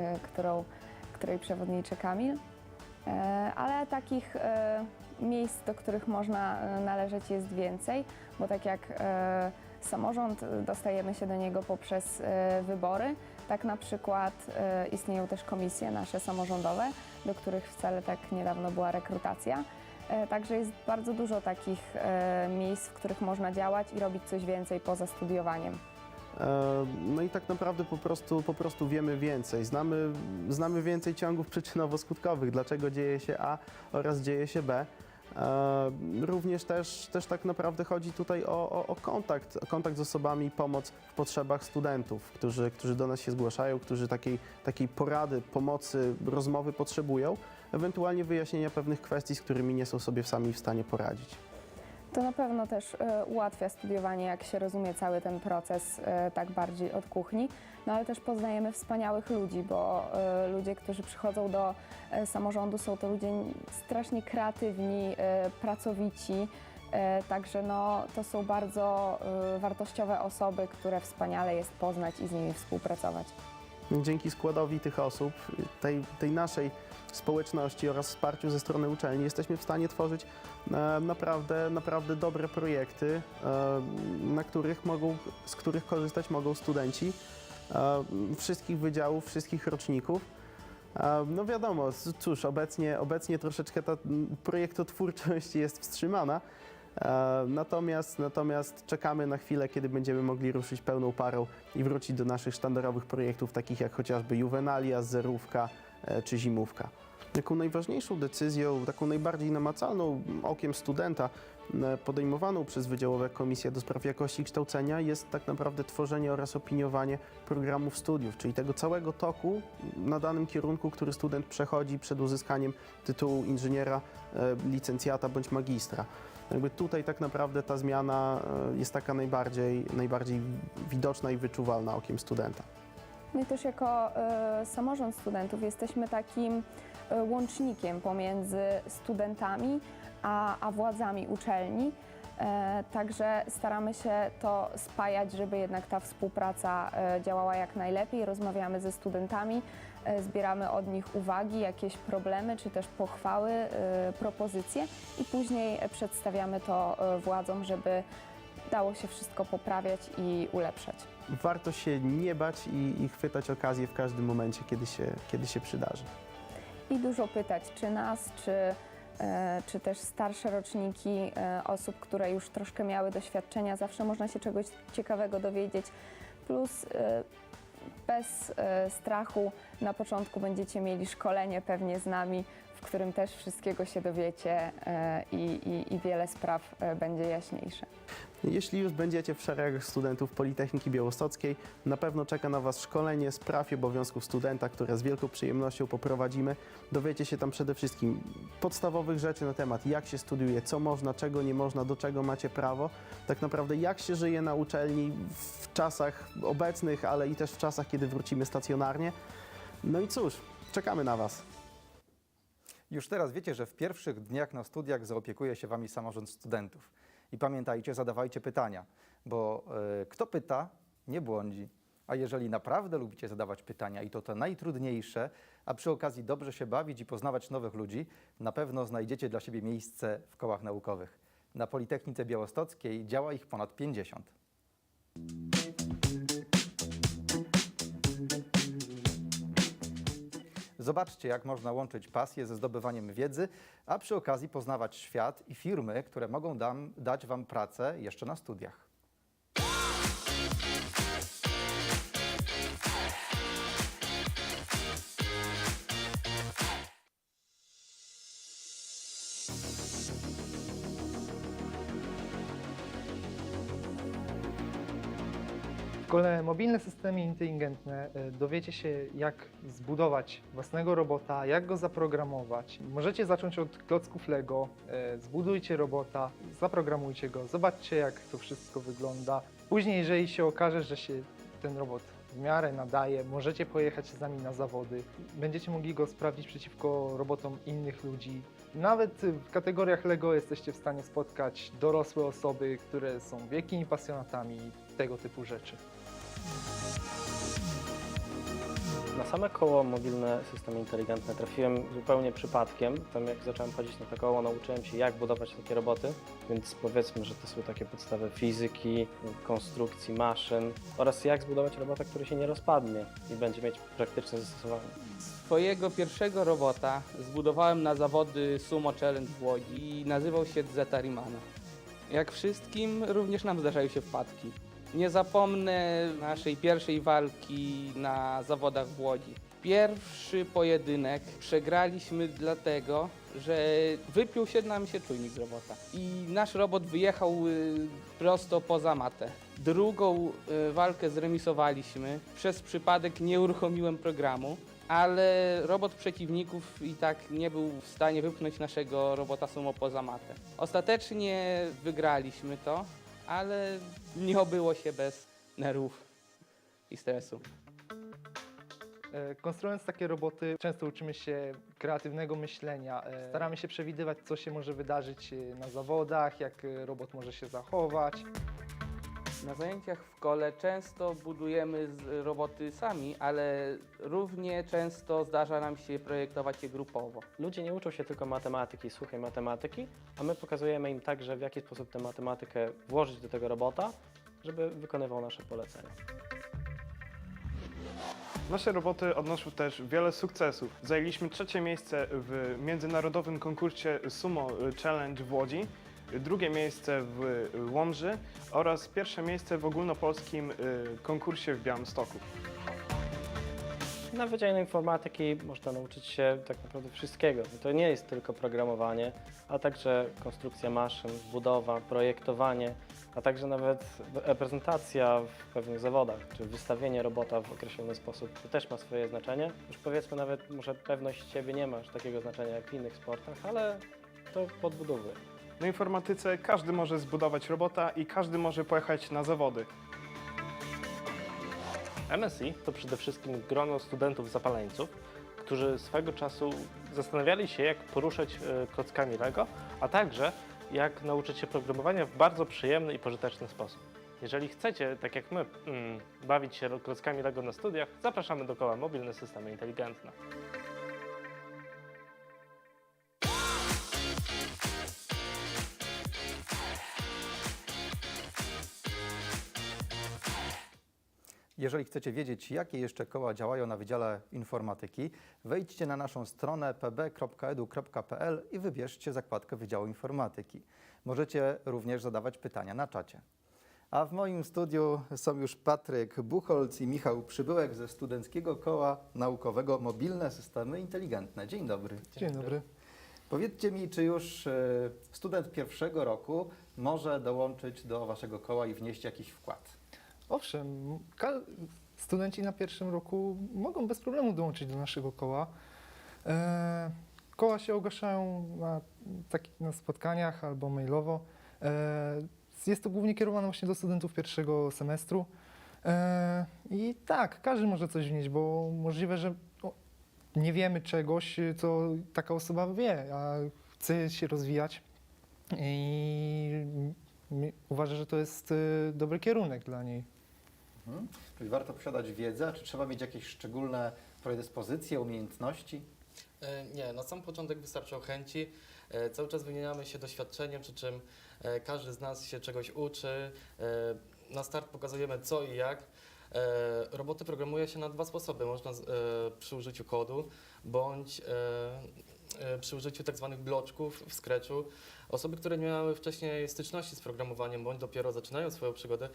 Speaker 4: której przewodniczy Kamil, ale takich miejsc, do których można należeć, jest więcej, bo tak jak samorząd, dostajemy się do niego poprzez wybory, tak na przykład istnieją też komisje nasze samorządowe, do których wcale tak niedawno była rekrutacja. Także jest bardzo dużo takich miejsc, w których można działać i robić coś więcej poza studiowaniem.
Speaker 7: No i tak naprawdę po prostu wiemy więcej. Znamy więcej ciągów przyczynowo-skutkowych, dlaczego dzieje się A oraz dzieje się B. Również też tak naprawdę chodzi tutaj o kontakt z osobami, pomoc w potrzebach studentów, którzy do nas się zgłaszają, którzy takiej porady, pomocy, rozmowy potrzebują, ewentualnie wyjaśnienia pewnych kwestii, z którymi nie są sobie sami w stanie poradzić.
Speaker 4: To na pewno też ułatwia studiowanie, jak się rozumie cały ten proces tak bardziej od kuchni, no ale też poznajemy wspaniałych ludzi, bo ludzie, którzy przychodzą do samorządu, są to ludzie strasznie kreatywni, pracowici, także no, to są bardzo wartościowe osoby, które wspaniale jest poznać i z nimi współpracować.
Speaker 7: Dzięki składowi tych osób, tej naszej społeczności oraz wsparciu ze strony uczelni jesteśmy w stanie tworzyć naprawdę dobre projekty, z których korzystać mogą studenci wszystkich wydziałów, wszystkich roczników. No wiadomo, cóż, obecnie troszeczkę ta projektotwórczość jest wstrzymana, natomiast czekamy na chwilę, kiedy będziemy mogli ruszyć pełną parą i wrócić do naszych sztandarowych projektów, takich jak chociażby Juvenalia, Zerówka czy Zimówka. Taką najważniejszą decyzją, taką najbardziej namacalną okiem studenta podejmowaną przez Wydziałowe Komisje do Spraw Jakości Kształcenia jest tak naprawdę tworzenie oraz opiniowanie programów studiów, czyli tego całego toku na danym kierunku, który student przechodzi przed uzyskaniem tytułu inżyniera, licencjata bądź magistra. Jakby tutaj tak naprawdę ta zmiana jest taka najbardziej widoczna i wyczuwalna okiem studenta.
Speaker 4: My też jako samorząd studentów jesteśmy takim łącznikiem pomiędzy studentami a władzami uczelni. Także staramy się to spajać, żeby jednak ta współpraca działała jak najlepiej. Rozmawiamy ze studentami, zbieramy od nich uwagi, jakieś problemy czy też pochwały, propozycje i później przedstawiamy to władzom, żeby dało się wszystko poprawiać i ulepszać.
Speaker 7: Warto się nie bać i chwytać okazję w każdym momencie, kiedy się przydarzy.
Speaker 4: I dużo pytać, czy nas, czy też starsze roczniki osób, które już troszkę miały doświadczenia, zawsze można się czegoś ciekawego dowiedzieć. Plus bez strachu na początku będziecie mieli szkolenie pewnie z nami, w którym też wszystkiego się dowiecie i wiele spraw będzie jaśniejsze.
Speaker 7: Jeśli już będziecie w szeregach studentów Politechniki Białostockiej, na pewno czeka na Was szkolenie z praw i obowiązków studenta, które z wielką przyjemnością poprowadzimy. Dowiecie się tam przede wszystkim podstawowych rzeczy na temat, jak się studiuje, co można, czego nie można, do czego macie prawo. Tak naprawdę jak się żyje na uczelni w czasach obecnych, ale i też w czasach, kiedy wrócimy stacjonarnie. No i cóż, czekamy na Was.
Speaker 1: Już teraz wiecie, że w pierwszych dniach na studiach zaopiekuje się Wami samorząd studentów. I pamiętajcie, zadawajcie pytania, bo kto pyta, nie błądzi. A jeżeli naprawdę lubicie zadawać pytania i to najtrudniejsze, a przy okazji dobrze się bawić i poznawać nowych ludzi, na pewno znajdziecie dla siebie miejsce w kołach naukowych. Na Politechnice Białostockiej działa ich ponad 50. Zobaczcie, jak można łączyć pasję ze zdobywaniem wiedzy, a przy okazji poznawać świat i firmy, które mogą dać Wam pracę jeszcze na studiach.
Speaker 8: W szkole Mobilne Systemy Inteligentne dowiecie się, jak zbudować własnego robota, jak go zaprogramować. Możecie zacząć od klocków Lego, zbudujcie robota, zaprogramujcie go, zobaczcie, jak to wszystko wygląda. Później, jeżeli się okaże, że się ten robot w miarę nadaje, możecie pojechać z nami na zawody. Będziecie mogli go sprawdzić przeciwko robotom innych ludzi. Nawet w kategoriach Lego jesteście w stanie spotkać dorosłe osoby, które są wielkimi pasjonatami tego typu rzeczy.
Speaker 9: Na same koło mobilne systemy inteligentne trafiłem zupełnie przypadkiem. Tam jak zacząłem chodzić na to koło, nauczyłem się jak budować takie roboty, więc powiedzmy, że to są takie podstawy fizyki, konstrukcji maszyn oraz jak zbudować robota, który się nie rozpadnie i będzie mieć praktyczne zastosowanie.
Speaker 10: Swojego pierwszego robota zbudowałem na zawody Sumo Challenge w Łodzi i nazywał się Zeta Rimana. Jak wszystkim, również nam zdarzają się wpadki. Nie zapomnę naszej pierwszej walki na zawodach w Łodzi. Pierwszy pojedynek przegraliśmy dlatego, że wypiął się nam się czujnik z robota i nasz robot wyjechał prosto poza matę. Drugą walkę zremisowaliśmy. Przez przypadek nie uruchomiłem programu, ale robot przeciwników i tak nie był w stanie wypchnąć naszego robota Sumo poza matę. Ostatecznie wygraliśmy to, ale nie obyło się bez nerwów i stresu.
Speaker 8: Konstruując takie roboty, często uczymy się kreatywnego myślenia. Staramy się przewidywać, co się może wydarzyć na zawodach, jak robot może się zachować.
Speaker 10: Na zajęciach w szkole często budujemy roboty sami, ale równie często zdarza nam się projektować je grupowo.
Speaker 9: Ludzie nie uczą się tylko matematyki, suchej matematyki, a my pokazujemy im także, w jaki sposób tę matematykę włożyć do tego robota, żeby wykonywał nasze polecenia.
Speaker 11: Nasze roboty odnoszą też wiele sukcesów. Zajęliśmy 3. miejsce w międzynarodowym konkursie Sumo Challenge w Łodzi, 2. miejsce w Łomży oraz 1. miejsce w ogólnopolskim konkursie w Białymstoku.
Speaker 9: Na Wydziale Informatyki można nauczyć się tak naprawdę wszystkiego. To nie jest tylko programowanie, a także konstrukcja maszyn, budowa, projektowanie, a także nawet reprezentacja w pewnych zawodach, czy wystawienie robota w określony sposób. To też ma swoje znaczenie. Już powiedzmy nawet, może pewność siebie nie ma aż takiego znaczenia jak w innych sportach, ale to podbudowuje.
Speaker 11: Na informatyce każdy może zbudować robota i każdy może pojechać na zawody.
Speaker 12: MSI to przede wszystkim grono studentów zapaleńców, którzy swego czasu zastanawiali się, jak poruszać klockami Lego, a także jak nauczyć się programowania w bardzo przyjemny i pożyteczny sposób. Jeżeli chcecie, tak jak my, bawić się klockami Lego na studiach, zapraszamy do koła Mobilne Systemy Inteligentne.
Speaker 1: Jeżeli chcecie wiedzieć, jakie jeszcze koła działają na Wydziale Informatyki, wejdźcie na naszą stronę pb.edu.pl i wybierzcie zakładkę Wydziału Informatyki. Możecie również zadawać pytania na czacie. A w moim studiu są już Patryk Buchholz i Michał Przybyłek ze Studenckiego Koła Naukowego Mobilne Systemy Inteligentne. Dzień dobry.
Speaker 8: Dzień dobry.
Speaker 1: Powiedzcie mi, czy już student pierwszego roku może dołączyć do waszego koła i wnieść jakiś wkład?
Speaker 8: Owszem, studenci na pierwszym roku mogą bez problemu dołączyć do naszego koła. Koła się ogłaszają na spotkaniach albo mailowo. Jest to głównie kierowane właśnie do studentów pierwszego semestru. I tak, każdy może coś wnieść, bo możliwe, że nie wiemy czegoś, co taka osoba wie, a chce się rozwijać i uważa, że to jest dobry kierunek dla niej.
Speaker 1: Czyli warto posiadać wiedzę, czy trzeba mieć jakieś szczególne predyspozycje, umiejętności?
Speaker 13: Nie, na sam początek wystarczą chęci. Cały czas wymieniamy się doświadczeniem, przy czym każdy z nas się czegoś uczy. Na start pokazujemy co i jak. Roboty programuje się na 2 sposoby. Można przy użyciu kodu bądź przy użyciu tak zwanych bloczków w Scratchu. Osoby, które nie miały wcześniej styczności z programowaniem bądź dopiero zaczynają swoją przygodę,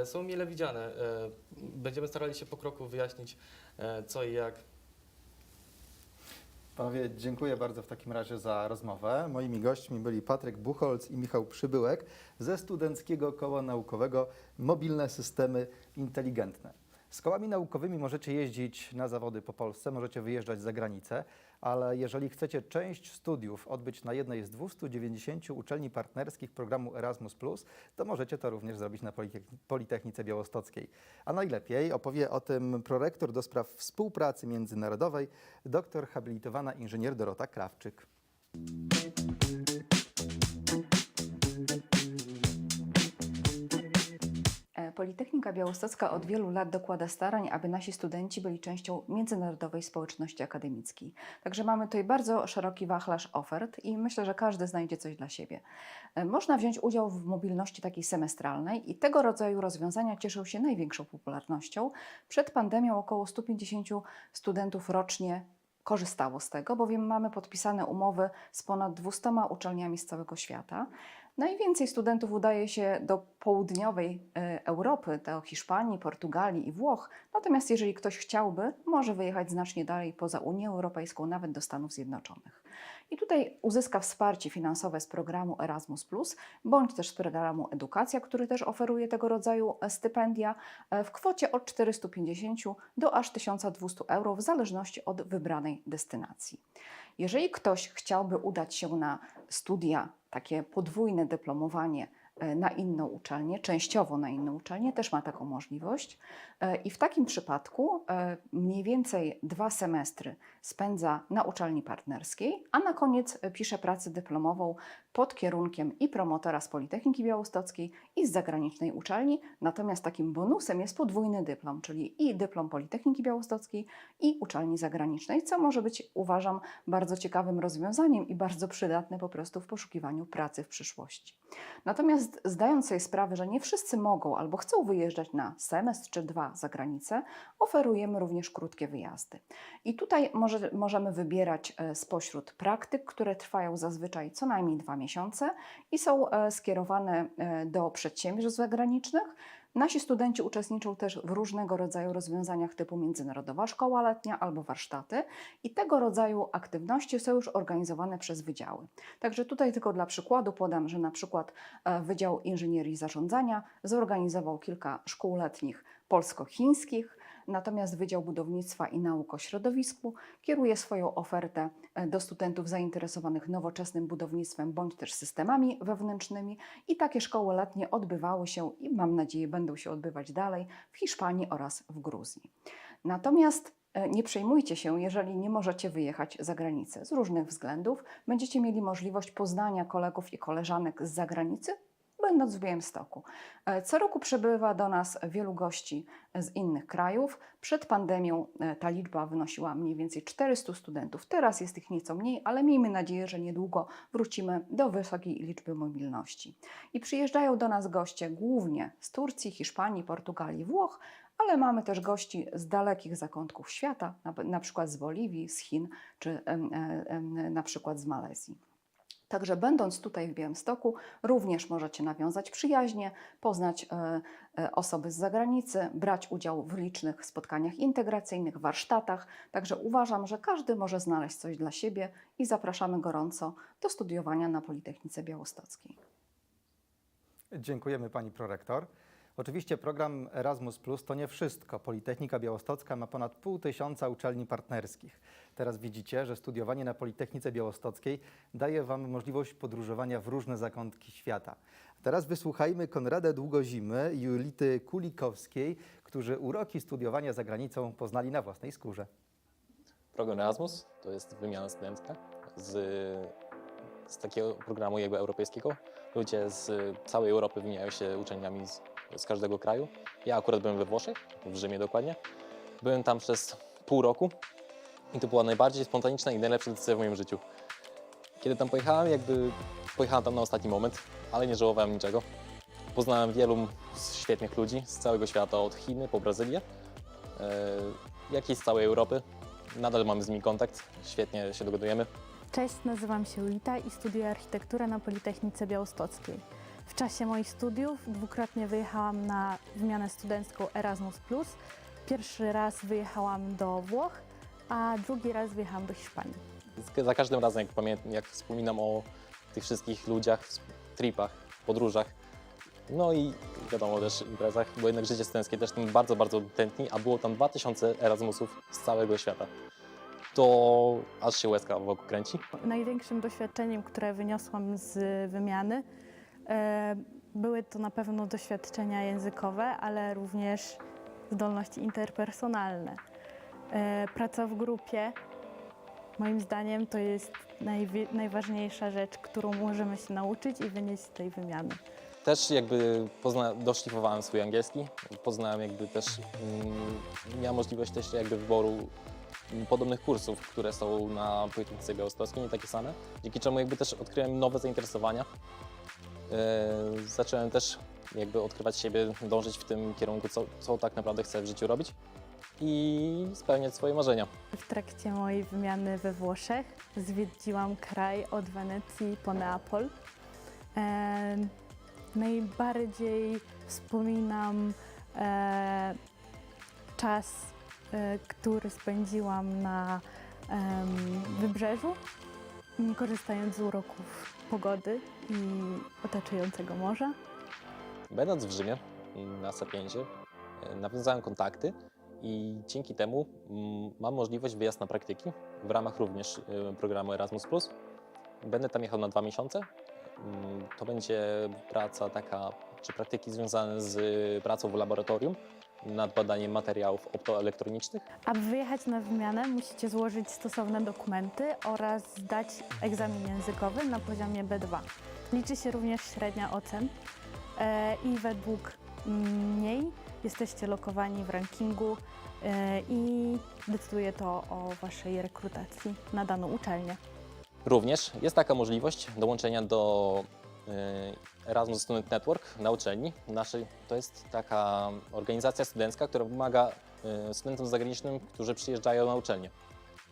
Speaker 13: są mile widziane. Będziemy starali się po kroku wyjaśnić co i jak.
Speaker 1: Panowie, dziękuję bardzo w takim razie za rozmowę. Moimi gośćmi byli Patryk Buchholz i Michał Przybyłek ze Studenckiego Koła Naukowego Mobilne Systemy Inteligentne. Z kołami naukowymi możecie jeździć na zawody po Polsce, możecie wyjeżdżać za granicę, ale jeżeli chcecie część studiów odbyć na jednej z 290 uczelni partnerskich programu Erasmus+, to możecie to również zrobić na Politechnice Białostockiej. A najlepiej opowie o tym prorektor do spraw współpracy międzynarodowej, doktor habilitowana inżynier Dorota Krawczyk.
Speaker 14: Politechnika Białostocka od wielu lat dokłada starań, aby nasi studenci byli częścią międzynarodowej społeczności akademickiej. Także mamy tutaj bardzo szeroki wachlarz ofert i myślę, że każdy znajdzie coś dla siebie. Można wziąć udział w mobilności takiej semestralnej i tego rodzaju rozwiązania cieszą się największą popularnością. Przed pandemią około 150 studentów rocznie korzystało z tego, bowiem mamy podpisane umowy z ponad 200 uczelniami z całego świata. Najwięcej studentów udaje się do południowej Europy, do Hiszpanii, Portugalii i Włoch, natomiast jeżeli ktoś chciałby, może wyjechać znacznie dalej poza Unię Europejską, nawet do Stanów Zjednoczonych. I tutaj uzyska wsparcie finansowe z programu Erasmus+, bądź też z programu Edukacja, który też oferuje tego rodzaju stypendia w kwocie od 450 do aż 1200 euro w zależności od wybranej destynacji. Jeżeli ktoś chciałby udać się na studia, takie podwójne dyplomowanie na inną uczelnię, częściowo na inną uczelnię, też ma taką możliwość. I w takim przypadku mniej więcej 2 semestry spędza na uczelni partnerskiej, a na koniec pisze pracę dyplomową pod kierunkiem i promotora z Politechniki Białostockiej i z zagranicznej uczelni. Natomiast takim bonusem jest podwójny dyplom, czyli i dyplom Politechniki Białostockiej i uczelni zagranicznej, co może być, uważam, bardzo ciekawym rozwiązaniem i bardzo przydatne po prostu w poszukiwaniu pracy w przyszłości. Natomiast zdając sobie sprawę, że nie wszyscy mogą albo chcą wyjeżdżać na semestr czy 2 za granicę, oferujemy również krótkie wyjazdy. I tutaj możemy wybierać spośród praktyk, które trwają zazwyczaj co najmniej 2 miesiące i są skierowane do przedsiębiorstw zagranicznych. Nasi studenci uczestniczą też w różnego rodzaju rozwiązaniach typu międzynarodowa szkoła letnia albo warsztaty i tego rodzaju aktywności są już organizowane przez wydziały. Także tutaj tylko dla przykładu podam, że na przykład Wydział Inżynierii Zarządzania zorganizował kilka szkół letnich polsko-chińskich, natomiast Wydział Budownictwa i Nauk o Środowisku kieruje swoją ofertę do studentów zainteresowanych nowoczesnym budownictwem bądź też systemami wewnętrznymi i takie szkoły letnie odbywały się i mam nadzieję będą się odbywać dalej w Hiszpanii oraz w Gruzji. Natomiast nie przejmujcie się, jeżeli nie możecie wyjechać za granicę. Z różnych względów będziecie mieli możliwość poznania kolegów i koleżanek z zagranicy, będąc w Białymstoku. Co roku przybywa do nas wielu gości z innych krajów. Przed pandemią ta liczba wynosiła mniej więcej 400 studentów. Teraz jest ich nieco mniej, ale miejmy nadzieję, że niedługo wrócimy do wysokiej liczby mobilności. I przyjeżdżają do nas goście głównie z Turcji, Hiszpanii, Portugalii, Włoch, ale mamy też gości z dalekich zakątków świata, na przykład z Boliwii, z Chin, czy na przykład z Malezji. Także będąc tutaj w Białymstoku, również możecie nawiązać przyjaźnie, poznać osoby z zagranicy, brać udział w licznych spotkaniach integracyjnych, warsztatach. Także uważam, że każdy może znaleźć coś dla siebie i zapraszamy gorąco do studiowania na Politechnice Białostockiej.
Speaker 1: Dziękujemy Pani Prorektor. Oczywiście program Erasmus Plus to nie wszystko. Politechnika Białostocka ma ponad 500 uczelni partnerskich. Teraz widzicie, że studiowanie na Politechnice Białostockiej daje Wam możliwość podróżowania w różne zakątki świata. Teraz wysłuchajmy Konrada Długozimy i Julity Kulikowskiej, którzy uroki studiowania za granicą poznali na własnej skórze.
Speaker 15: Program Erasmus to jest wymiana studencka z takiego programu jakby europejskiego. Ludzie z całej Europy wymieniają się uczelniami z każdego kraju. Ja akurat byłem we Włoszech, w Rzymie dokładnie. Byłem tam przez pół roku i to była najbardziej spontaniczna i najlepsza decyzja w moim życiu. Kiedy tam pojechałem tam na ostatni moment, ale nie żałowałem niczego. Poznałem wielu świetnych ludzi z całego świata, od Chin po Brazylię, jak i z całej Europy. Nadal mamy z nimi kontakt, świetnie się dogadujemy.
Speaker 3: Cześć, nazywam się Julita i studiuję architekturę na Politechnice Białostockiej. W czasie moich studiów dwukrotnie wyjechałam na wymianę studencką Erasmus+. Pierwszy raz wyjechałam do Włoch, a drugi raz wyjechałam do Hiszpanii.
Speaker 15: Za każdym razem, jak wspominam o tych wszystkich ludziach, tripach, podróżach, no i wiadomo też imprezach, bo jednak życie studenckie też tam bardzo, bardzo tętni, a było tam 2000 Erasmusów z całego świata. To aż się łezka wokół kręci.
Speaker 3: Największym doświadczeniem, które wyniosłam z wymiany, były to na pewno doświadczenia językowe, ale również zdolności interpersonalne. Praca w grupie, moim zdaniem, to jest najważniejsza rzecz, którą możemy się nauczyć i wynieść z tej wymiany.
Speaker 15: Też jakby doszlifowałem swój angielski, poznałem jakby też, miałem możliwość też jakby wyboru podobnych kursów, które są na Politechnice Białostockiej, nie takie same, dzięki czemu jakby też odkryłem nowe zainteresowania. Zacząłem też jakby odkrywać siebie, dążyć w tym kierunku, co tak naprawdę chcę w życiu robić i spełniać swoje marzenia.
Speaker 3: W trakcie mojej wymiany we Włoszech zwiedziłam kraj od Wenecji po Neapol. Najbardziej wspominam czas, który spędziłam na wybrzeżu, korzystając z uroków pogody i otaczającego morza.
Speaker 15: Będąc w Rzymie na Sapiencie, nawiązałem kontakty i dzięki temu mam możliwość wyjazdu na praktyki w ramach również programu Erasmus+. Będę tam jechał na 2 miesiące. To będzie praca taka, czy praktyki związane z pracą w laboratorium nad badaniem materiałów optoelektronicznych.
Speaker 3: Aby wyjechać na wymianę, musicie złożyć stosowne dokumenty oraz zdać egzamin językowy na poziomie B2. Liczy się również średnia ocen i według niej jesteście lokowani w rankingu i decyduje to o waszej rekrutacji na daną uczelnię.
Speaker 15: Również jest taka możliwość dołączenia do Erasmus Student Network na uczelni naszej. To jest taka organizacja studencka, która pomaga studentom zagranicznym, którzy przyjeżdżają na uczelnię.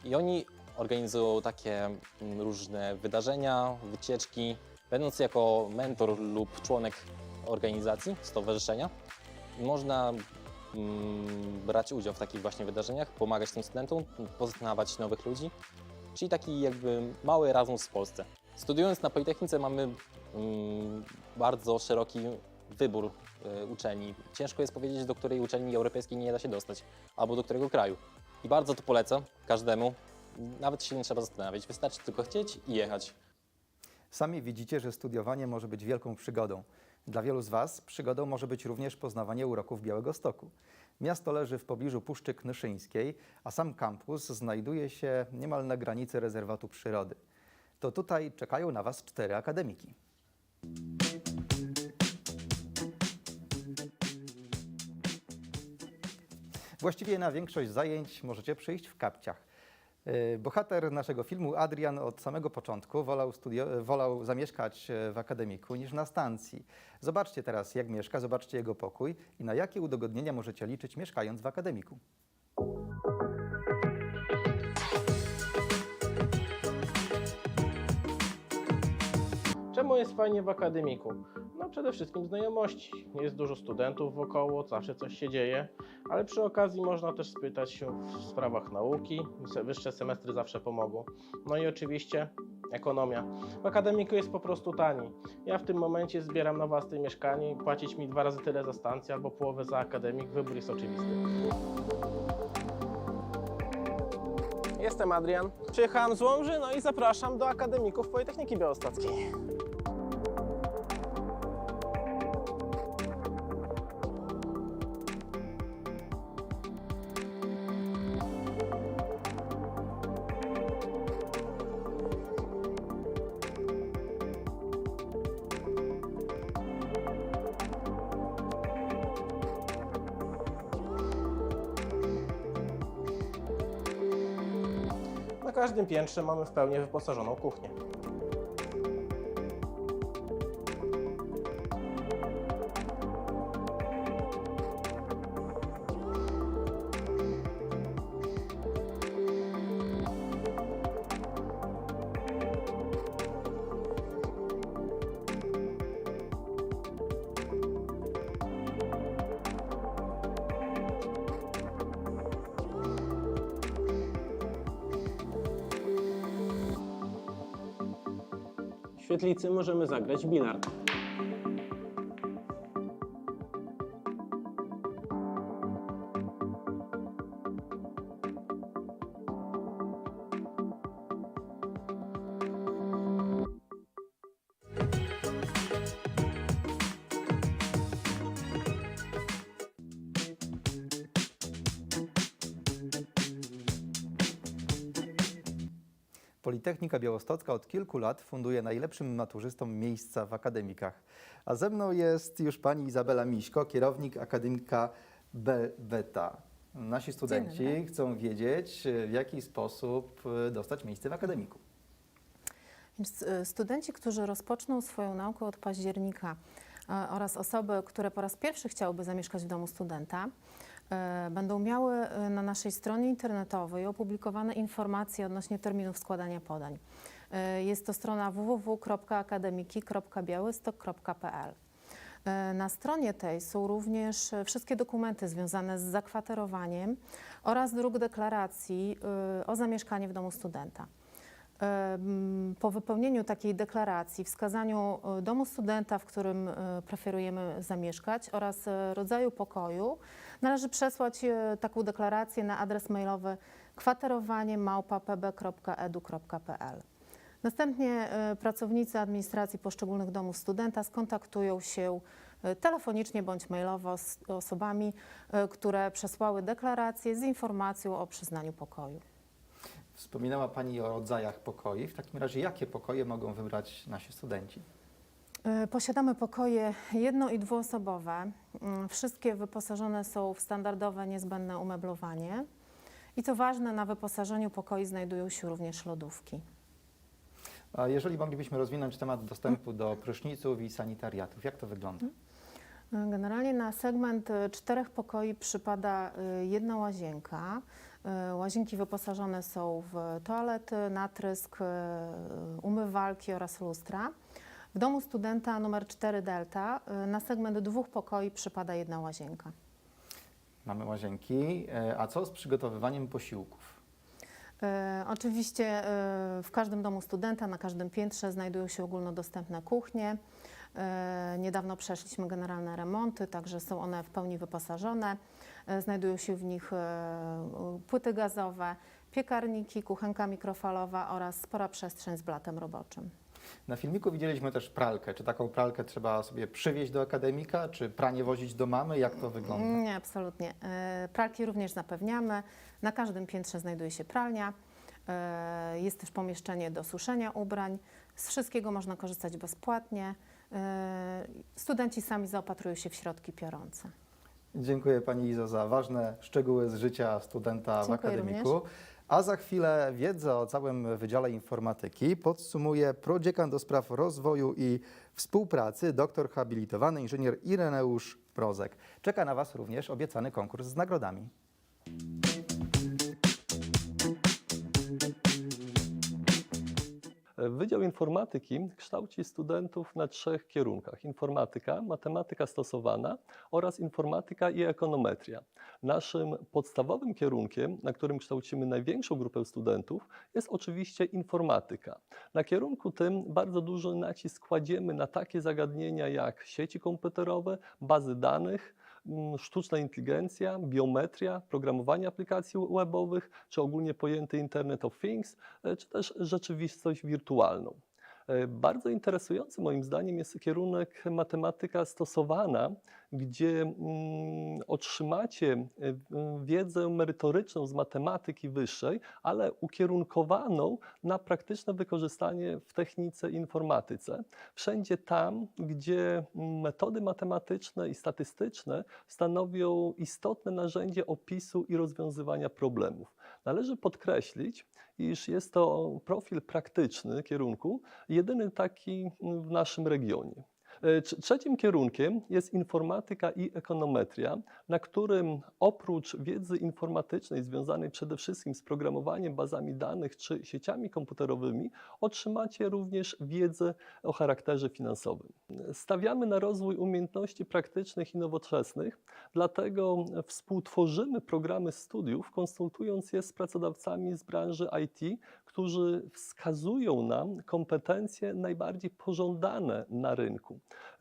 Speaker 15: I oni organizują takie różne wydarzenia, wycieczki. Będąc jako mentor lub członek organizacji, stowarzyszenia, można brać udział w takich właśnie wydarzeniach, pomagać tym studentom, poznawać nowych ludzi, czyli taki jakby mały Erasmus w Polsce. Studiując na Politechnice mamy bardzo szeroki wybór uczelni. Ciężko jest powiedzieć, do której uczelni europejskiej nie da się dostać, albo do którego kraju. I bardzo to polecam każdemu, nawet się nie trzeba zastanawiać, wystarczy tylko chcieć i jechać.
Speaker 1: Sami widzicie, że studiowanie może być wielką przygodą. Dla wielu z Was przygodą może być również poznawanie uroków Białegostoku. Miasto leży w pobliżu Puszczy Knyszyńskiej, a sam kampus znajduje się niemal na granicy rezerwatu przyrody. To tutaj czekają na Was 4 akademiki. Właściwie na większość zajęć możecie przyjść w kapciach. Bohater naszego filmu, Adrian, od samego początku wolał zamieszkać w akademiku niż na stacji. Zobaczcie teraz, jak mieszka, zobaczcie jego pokój i na jakie udogodnienia możecie liczyć, mieszkając w akademiku.
Speaker 12: Czemu jest fajnie w akademiku? No przede wszystkim znajomości. Jest dużo studentów wokoło, zawsze coś się dzieje, ale przy okazji można też spytać się w sprawach nauki, wyższe semestry zawsze pomogą. No i oczywiście ekonomia. W akademiku jest po prostu taniej. Ja w tym momencie zbieram na własne mieszkanie i płacić mi 2 razy tyle za stację albo połowę za akademik, wybór jest oczywisty. Jestem Adrian, przyjechałem z Łomży, no i zapraszam do akademików Politechniki Białostockiej. Na każdym piętrze mamy w pełni wyposażoną kuchnię. W świetlicy możemy zagrać bilard.
Speaker 1: Politechnika Białostocka od kilku lat funduje najlepszym maturzystom miejsca w akademikach. A ze mną jest już pani Izabela Miśko, kierownik akademika Beta. Nasi studenci chcą wiedzieć, w jaki sposób dostać miejsce w akademiku.
Speaker 16: Więc studenci, którzy rozpoczną swoją naukę od października oraz osoby, które po raz pierwszy chciałyby zamieszkać w domu studenta, będą miały na naszej stronie internetowej opublikowane informacje odnośnie terminów składania podań. Jest to strona www.akademiki.białystok.pl. Na stronie tej są również wszystkie dokumenty związane z zakwaterowaniem oraz druk deklaracji o zamieszkanie w domu studenta. Po wypełnieniu takiej deklaracji, wskazaniu domu studenta, w którym preferujemy zamieszkać oraz rodzaju pokoju, należy przesłać taką deklarację na adres mailowy kwaterowanie@pb.edu.pl. Następnie pracownicy administracji poszczególnych domów studenta skontaktują się telefonicznie bądź mailowo z osobami, które przesłały deklarację z informacją o przyznaniu pokoju.
Speaker 1: Wspominała pani o rodzajach pokoi. W takim razie jakie pokoje mogą wybrać nasi studenci?
Speaker 16: Posiadamy pokoje jedno- i dwuosobowe. Wszystkie wyposażone są w standardowe, niezbędne umeblowanie. I co ważne, na wyposażeniu pokoi znajdują się również lodówki.
Speaker 1: A jeżeli moglibyśmy rozwinąć temat dostępu do pryszniców i sanitariatów, jak to wygląda?
Speaker 16: Generalnie na segment 4 pokoi przypada jedna łazienka. Łazienki wyposażone są w toalety, natrysk, umywalki oraz lustra. W domu studenta numer 4 Delta na segment 2 pokoi przypada jedna łazienka.
Speaker 1: Mamy łazienki, a co z przygotowywaniem posiłków?
Speaker 16: Oczywiście w każdym domu studenta, na każdym piętrze znajdują się ogólnodostępne kuchnie. Niedawno przeszliśmy generalne remonty, także są one w pełni wyposażone. Znajdują się w nich płyty gazowe, piekarniki, kuchenka mikrofalowa oraz spora przestrzeń z blatem roboczym.
Speaker 1: Na filmiku widzieliśmy też pralkę. Czy taką pralkę trzeba sobie przywieźć do akademika, czy pranie wozić do mamy? Jak to wygląda?
Speaker 16: Nie, absolutnie. Pralki również zapewniamy. Na każdym piętrze znajduje się pralnia. Jest też pomieszczenie do suszenia ubrań. Z wszystkiego można korzystać bezpłatnie. Studenci sami zaopatrują się w środki piorące.
Speaker 1: Dziękuję pani Izo za ważne szczegóły z życia studenta w
Speaker 16: Dziękuję
Speaker 1: akademiku.
Speaker 16: również.
Speaker 1: A za chwilę wiedzę o całym Wydziale Informatyki podsumuje prodziekan do spraw rozwoju i współpracy, doktor habilitowany inżynier Ireneusz Prozek. Czeka na was również obiecany konkurs z nagrodami.
Speaker 17: Wydział Informatyki kształci studentów na 3 kierunkach: informatyka, matematyka stosowana oraz informatyka i ekonometria. Naszym podstawowym kierunkiem, na którym kształcimy największą grupę studentów, jest oczywiście informatyka. Na kierunku tym bardzo duży nacisk kładziemy na takie zagadnienia jak sieci komputerowe, bazy danych, sztuczna inteligencja, biometria, programowanie aplikacji webowych, czy ogólnie pojęty Internet of Things, czy też rzeczywistość wirtualną. Bardzo interesujący moim zdaniem jest kierunek matematyka stosowana, gdzie otrzymacie wiedzę merytoryczną z matematyki wyższej, ale ukierunkowaną na praktyczne wykorzystanie w technice i informatyce. Wszędzie tam, gdzie metody matematyczne i statystyczne stanowią istotne narzędzie opisu i rozwiązywania problemów. Należy podkreślić, iż jest to profil praktyczny kierunku, jedyny taki w naszym regionie. Trzecim kierunkiem jest informatyka i ekonometria, na którym oprócz wiedzy informatycznej związanej przede wszystkim z programowaniem, bazami danych czy sieciami komputerowymi, otrzymacie również wiedzę o charakterze finansowym. Stawiamy na rozwój umiejętności praktycznych i nowoczesnych, dlatego współtworzymy programy studiów, konsultując je z pracodawcami z branży IT, którzy wskazują nam kompetencje najbardziej pożądane na rynku.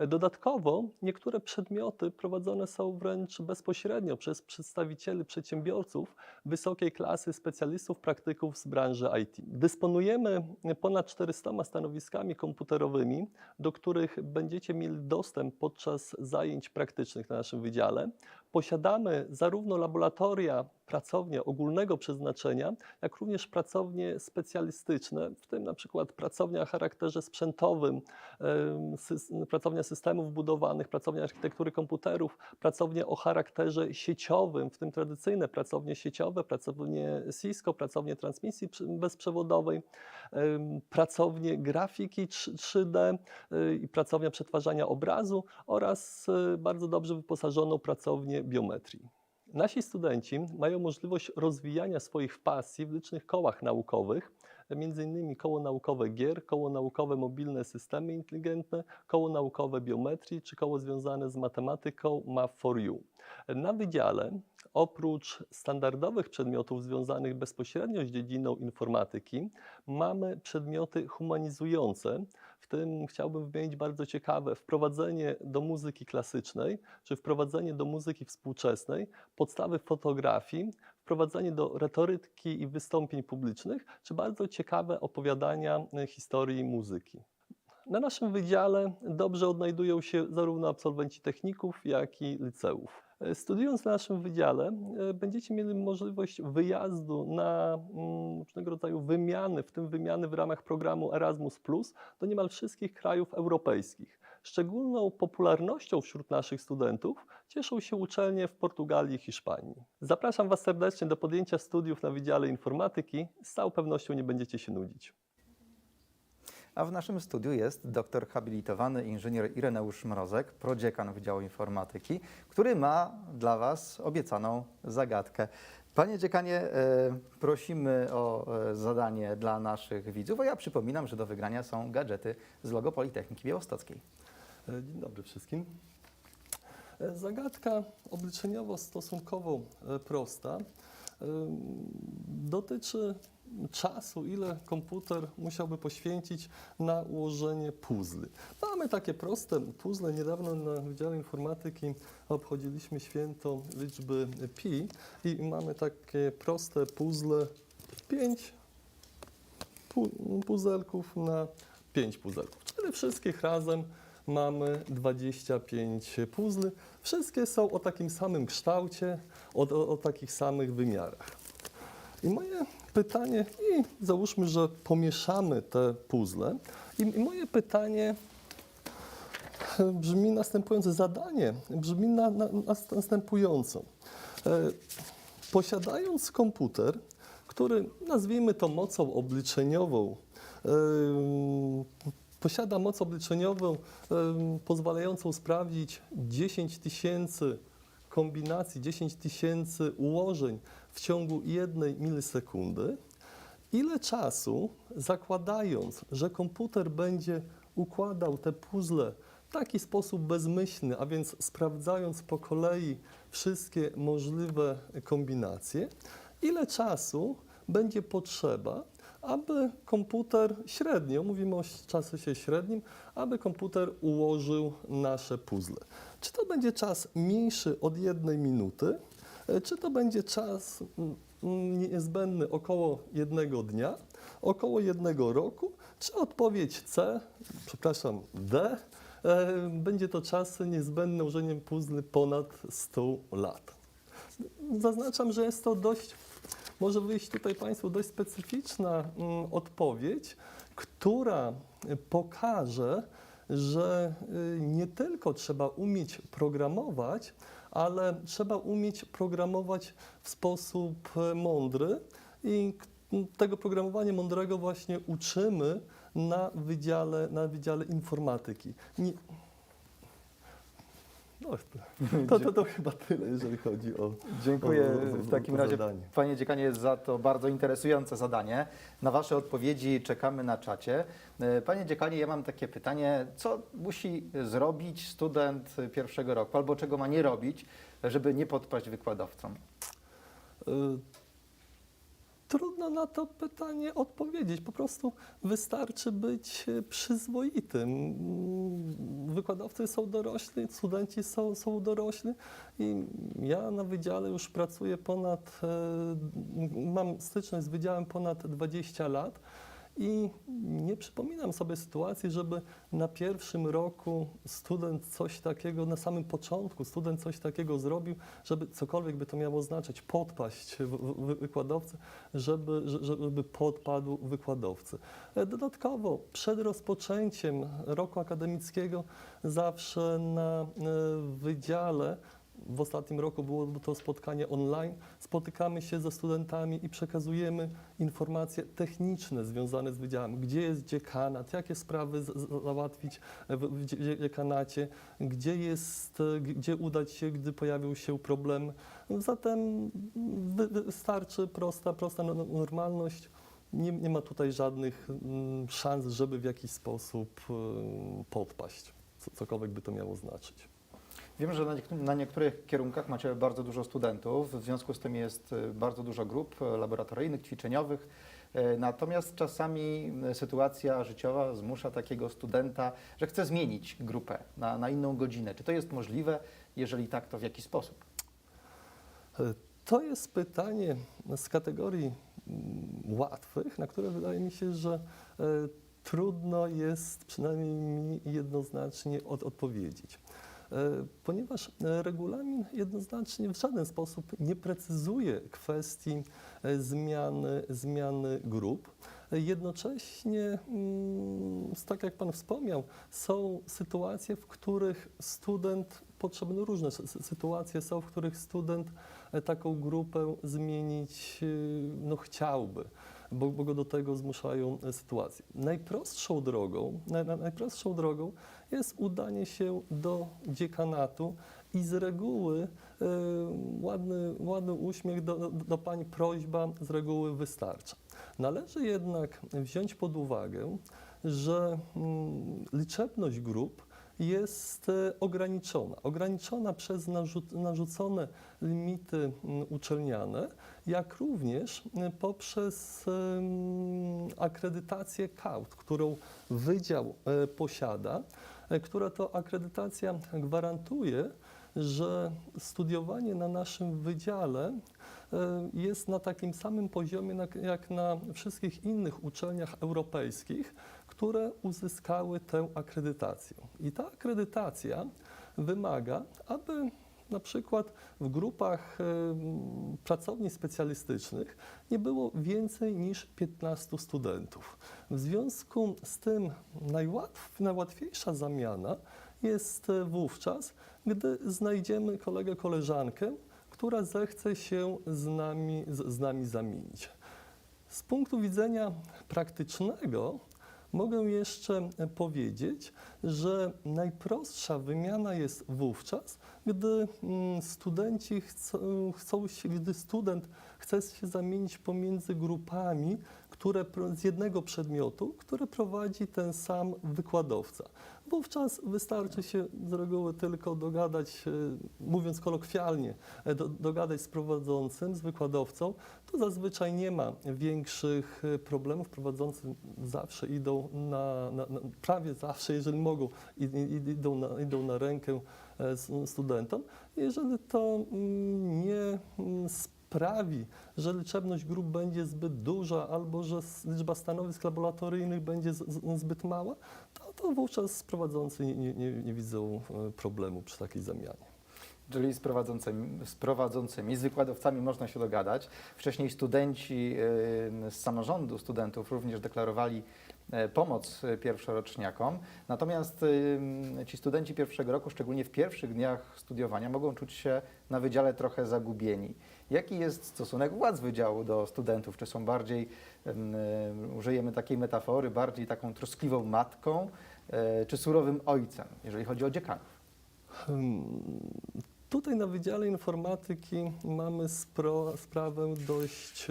Speaker 17: Dodatkowo niektóre przedmioty prowadzone są wręcz bezpośrednio przez przedstawicieli przedsiębiorców wysokiej klasy, specjalistów, praktyków z branży IT. Dysponujemy ponad 400 stanowiskami komputerowymi, do których będziecie mieli dostęp podczas zajęć praktycznych na naszym wydziale. posiadamy zarówno laboratoria, pracownie ogólnego przeznaczenia, jak również pracownie specjalistyczne, w tym na przykład pracownia o charakterze sprzętowym, pracownia systemów budowanych, pracownia architektury komputerów, pracownie o charakterze sieciowym, w tym tradycyjne pracownie sieciowe, pracownie Cisco, pracownie transmisji bezprzewodowej, pracownie grafiki 3D i pracownia przetwarzania obrazu oraz bardzo dobrze wyposażoną pracownię biometrii. Nasi studenci mają możliwość rozwijania swoich pasji w licznych kołach naukowych, m.in. koło naukowe gier, koło naukowe mobilne systemy inteligentne, koło naukowe biometrii czy koło związane z matematyką Math4U. Na wydziale oprócz standardowych przedmiotów związanych bezpośrednio z dziedziną informatyki mamy przedmioty humanizujące, w tym chciałbym wymienić bardzo ciekawe wprowadzenie do muzyki klasycznej, czy wprowadzenie do muzyki współczesnej, podstawy fotografii, wprowadzenie do retoryki i wystąpień publicznych, czy bardzo ciekawe opowiadania historii muzyki. Na naszym wydziale dobrze odnajdują się zarówno absolwenci techników, jak i liceów. Studiując w naszym wydziale będziecie mieli możliwość wyjazdu na różnego rodzaju wymiany, w tym wymiany w ramach programu Erasmus+, do niemal wszystkich krajów europejskich. Szczególną popularnością wśród naszych studentów cieszą się uczelnie w Portugalii i Hiszpanii. Zapraszam Was serdecznie do podjęcia studiów na Wydziale Informatyki. Z całą pewnością nie będziecie się nudzić.
Speaker 1: A w naszym studiu jest doktor habilitowany inżynier Ireneusz Mrozek, prodziekan Wydziału Informatyki, który ma dla Was obiecaną zagadkę. Panie dziekanie, prosimy o zadanie dla naszych widzów, a ja przypominam, że do wygrania są gadżety z logo Politechniki Białostockiej.
Speaker 17: Dzień dobry wszystkim. Zagadka obliczeniowo stosunkowo prosta. Dotyczy czasu, ile komputer musiałby poświęcić na ułożenie puzli. Mamy takie proste puzzle. Niedawno na Wydziale Informatyki obchodziliśmy święto liczby pi i mamy takie proste puzzle 5 puzelków na 5 puzelków. Czyli wszystkich razem mamy 25 puzli. Wszystkie są o takim samym kształcie, o takich samych wymiarach. I moje pytanie, i załóżmy, że pomieszamy te puzzle, i moje pytanie brzmi następująco, zadanie brzmi następująco. Posiadając komputer, który nazwijmy to mocą obliczeniową, posiada moc obliczeniową pozwalającą sprawdzić 10 000 kombinacji, 10 000 ułożeń w ciągu 1 milisekundy. Ile czasu, zakładając, że komputer będzie układał te puzzle w taki sposób bezmyślny, a więc sprawdzając po kolei wszystkie możliwe kombinacje, ile czasu będzie potrzeba, aby komputer średnio, mówimy o czasie średnim, aby komputer ułożył nasze puzzle. Czy to będzie czas mniejszy od 1 minuty, czy to będzie czas niezbędny około 1 dnia, około 1 roku, czy odpowiedź D, będzie to czas niezbędny ułożeniem puzzli ponad 100 lat. Zaznaczam, że jest to może wyjść tutaj Państwu dość specyficzna odpowiedź, która pokaże, że nie tylko trzeba umieć programować, ale trzeba umieć programować w sposób mądry i tego programowania mądrego właśnie uczymy na Wydziale Informatyki. To chyba tyle, jeżeli chodzi o
Speaker 1: Dziękuję w takim razie,
Speaker 17: zadanie.
Speaker 1: panie dziekanie, za to bardzo interesujące zadanie. Na Wasze odpowiedzi czekamy na czacie. Panie dziekanie, ja mam takie pytanie, co musi zrobić student pierwszego roku, albo czego ma nie robić, żeby nie podpaść wykładowcom?
Speaker 17: Trudno na to pytanie odpowiedzieć. Po prostu wystarczy być przyzwoitym. Wykładowcy są dorośli, studenci są dorośli i ja na wydziale już pracuję mam styczność z wydziałem ponad 20 lat I nie przypominam sobie sytuacji, żeby na pierwszym roku student coś takiego, na samym początku student coś takiego zrobił, żeby cokolwiek by to miało znaczyć, podpaść wykładowcy, żeby podpadł wykładowcy. Dodatkowo przed rozpoczęciem roku akademickiego zawsze na wydziale, w ostatnim roku było to spotkanie online, spotykamy się ze studentami i przekazujemy informacje techniczne związane z wydziałem. Gdzie jest dziekanat, jakie sprawy załatwić w dziekanacie, gdzie udać się, gdy pojawił się problem. Zatem wystarczy prosta normalność. Nie ma tutaj żadnych szans, żeby w jakiś sposób podpaść, cokolwiek by to miało znaczyć.
Speaker 1: Wiem, że na niektórych kierunkach macie bardzo dużo studentów, w związku z tym jest bardzo dużo grup laboratoryjnych, ćwiczeniowych, natomiast czasami sytuacja życiowa zmusza takiego studenta, że chce zmienić grupę na inną godzinę. Czy to jest możliwe? Jeżeli tak, to w jaki sposób?
Speaker 17: To jest pytanie z kategorii łatwych, na które wydaje mi się, że trudno jest przynajmniej mi jednoznacznie odpowiedzieć. Ponieważ regulamin jednoznacznie w żaden sposób nie precyzuje kwestii zmiany grup. Jednocześnie, tak jak Pan wspomniał, są sytuacje, w których student, potrzebne różne sytuacje są, w których student taką grupę zmienić chciałby, bo go do tego zmuszają sytuacje. Najprostszą drogą jest udanie się do dziekanatu i z reguły ładny uśmiech do Pani, prośba z reguły wystarcza. Należy jednak wziąć pod uwagę, że liczebność grup jest ograniczona przez narzucone limity uczelniane, jak również poprzez akredytację CAUT, którą wydział posiada, która to akredytacja gwarantuje, że studiowanie na naszym wydziale jest na takim samym poziomie jak na wszystkich innych uczelniach europejskich, które uzyskały tę akredytację. I ta akredytacja wymaga, aby na przykład w grupach pracowni specjalistycznych nie było więcej niż 15 studentów. W związku z tym najłatwiejsza zamiana jest wówczas, gdy znajdziemy kolegę, koleżankę, która zechce się z nami zamienić. Z punktu widzenia praktycznego mogę jeszcze powiedzieć, że najprostsza wymiana jest wówczas, gdy gdy student chce się zamienić pomiędzy grupami z jednego przedmiotu, które prowadzi ten sam wykładowca. Wówczas wystarczy się z reguły tylko dogadać, mówiąc kolokwialnie, dogadać z prowadzącym, z wykładowcą. To zazwyczaj nie ma większych problemów. Prowadzący zawsze idą prawie zawsze, jeżeli mogą, idą na rękę studentom. Jeżeli to nie sprawi, że liczebność grup będzie zbyt duża albo że liczba stanowisk laboratoryjnych będzie zbyt mała, to wówczas prowadzący nie widzą problemu przy takiej zamianie.
Speaker 1: Czyli z prowadzącymi, z wykładowcami można się dogadać. Wcześniej studenci z samorządu studentów również deklarowali pomoc pierwszoroczniakom. Natomiast ci studenci pierwszego roku, szczególnie w pierwszych dniach studiowania, mogą czuć się na wydziale trochę zagubieni. Jaki jest stosunek władz wydziału do studentów? Czy są bardziej, użyjemy takiej metafory, bardziej taką troskliwą matką, czy surowym ojcem, jeżeli chodzi o dziekanów?
Speaker 17: Tutaj na Wydziale Informatyki mamy sprawę dość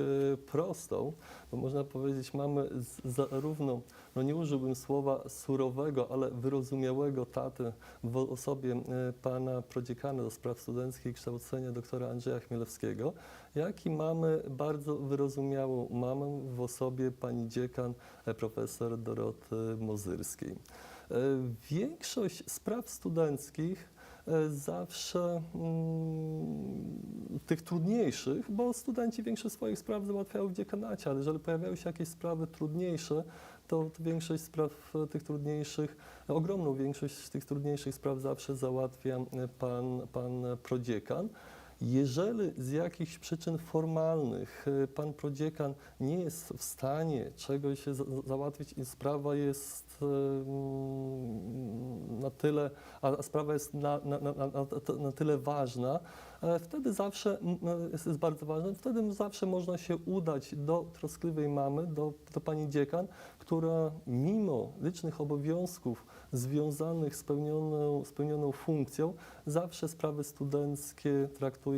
Speaker 17: prostą, bo można powiedzieć, mamy zarówno, nie użyłbym słowa surowego, ale wyrozumiałego tatę w osobie pana prodziekana do spraw studenckich i kształcenia doktora Andrzeja Chmielewskiego, jak i mamy bardzo wyrozumiałą mamę w osobie pani dziekan profesor Doroty Mozyrskiej. Większość spraw studenckich zawsze tych trudniejszych, bo studenci większość swoich spraw załatwiają w dziekanacie, ale jeżeli pojawiają się jakieś sprawy trudniejsze, to większość spraw tych trudniejszych, ogromną większość tych trudniejszych spraw zawsze załatwia pan prodziekan. Jeżeli z jakichś przyczyn formalnych pan prodziekan nie jest w stanie czegoś załatwić i sprawa jest na tyle, a sprawa jest na tyle ważna, wtedy zawsze jest bardzo ważne, wtedy zawsze można się udać do troskliwej mamy, do pani dziekan, która mimo licznych obowiązków związanych z spełnioną funkcją, zawsze sprawy studenckie traktuje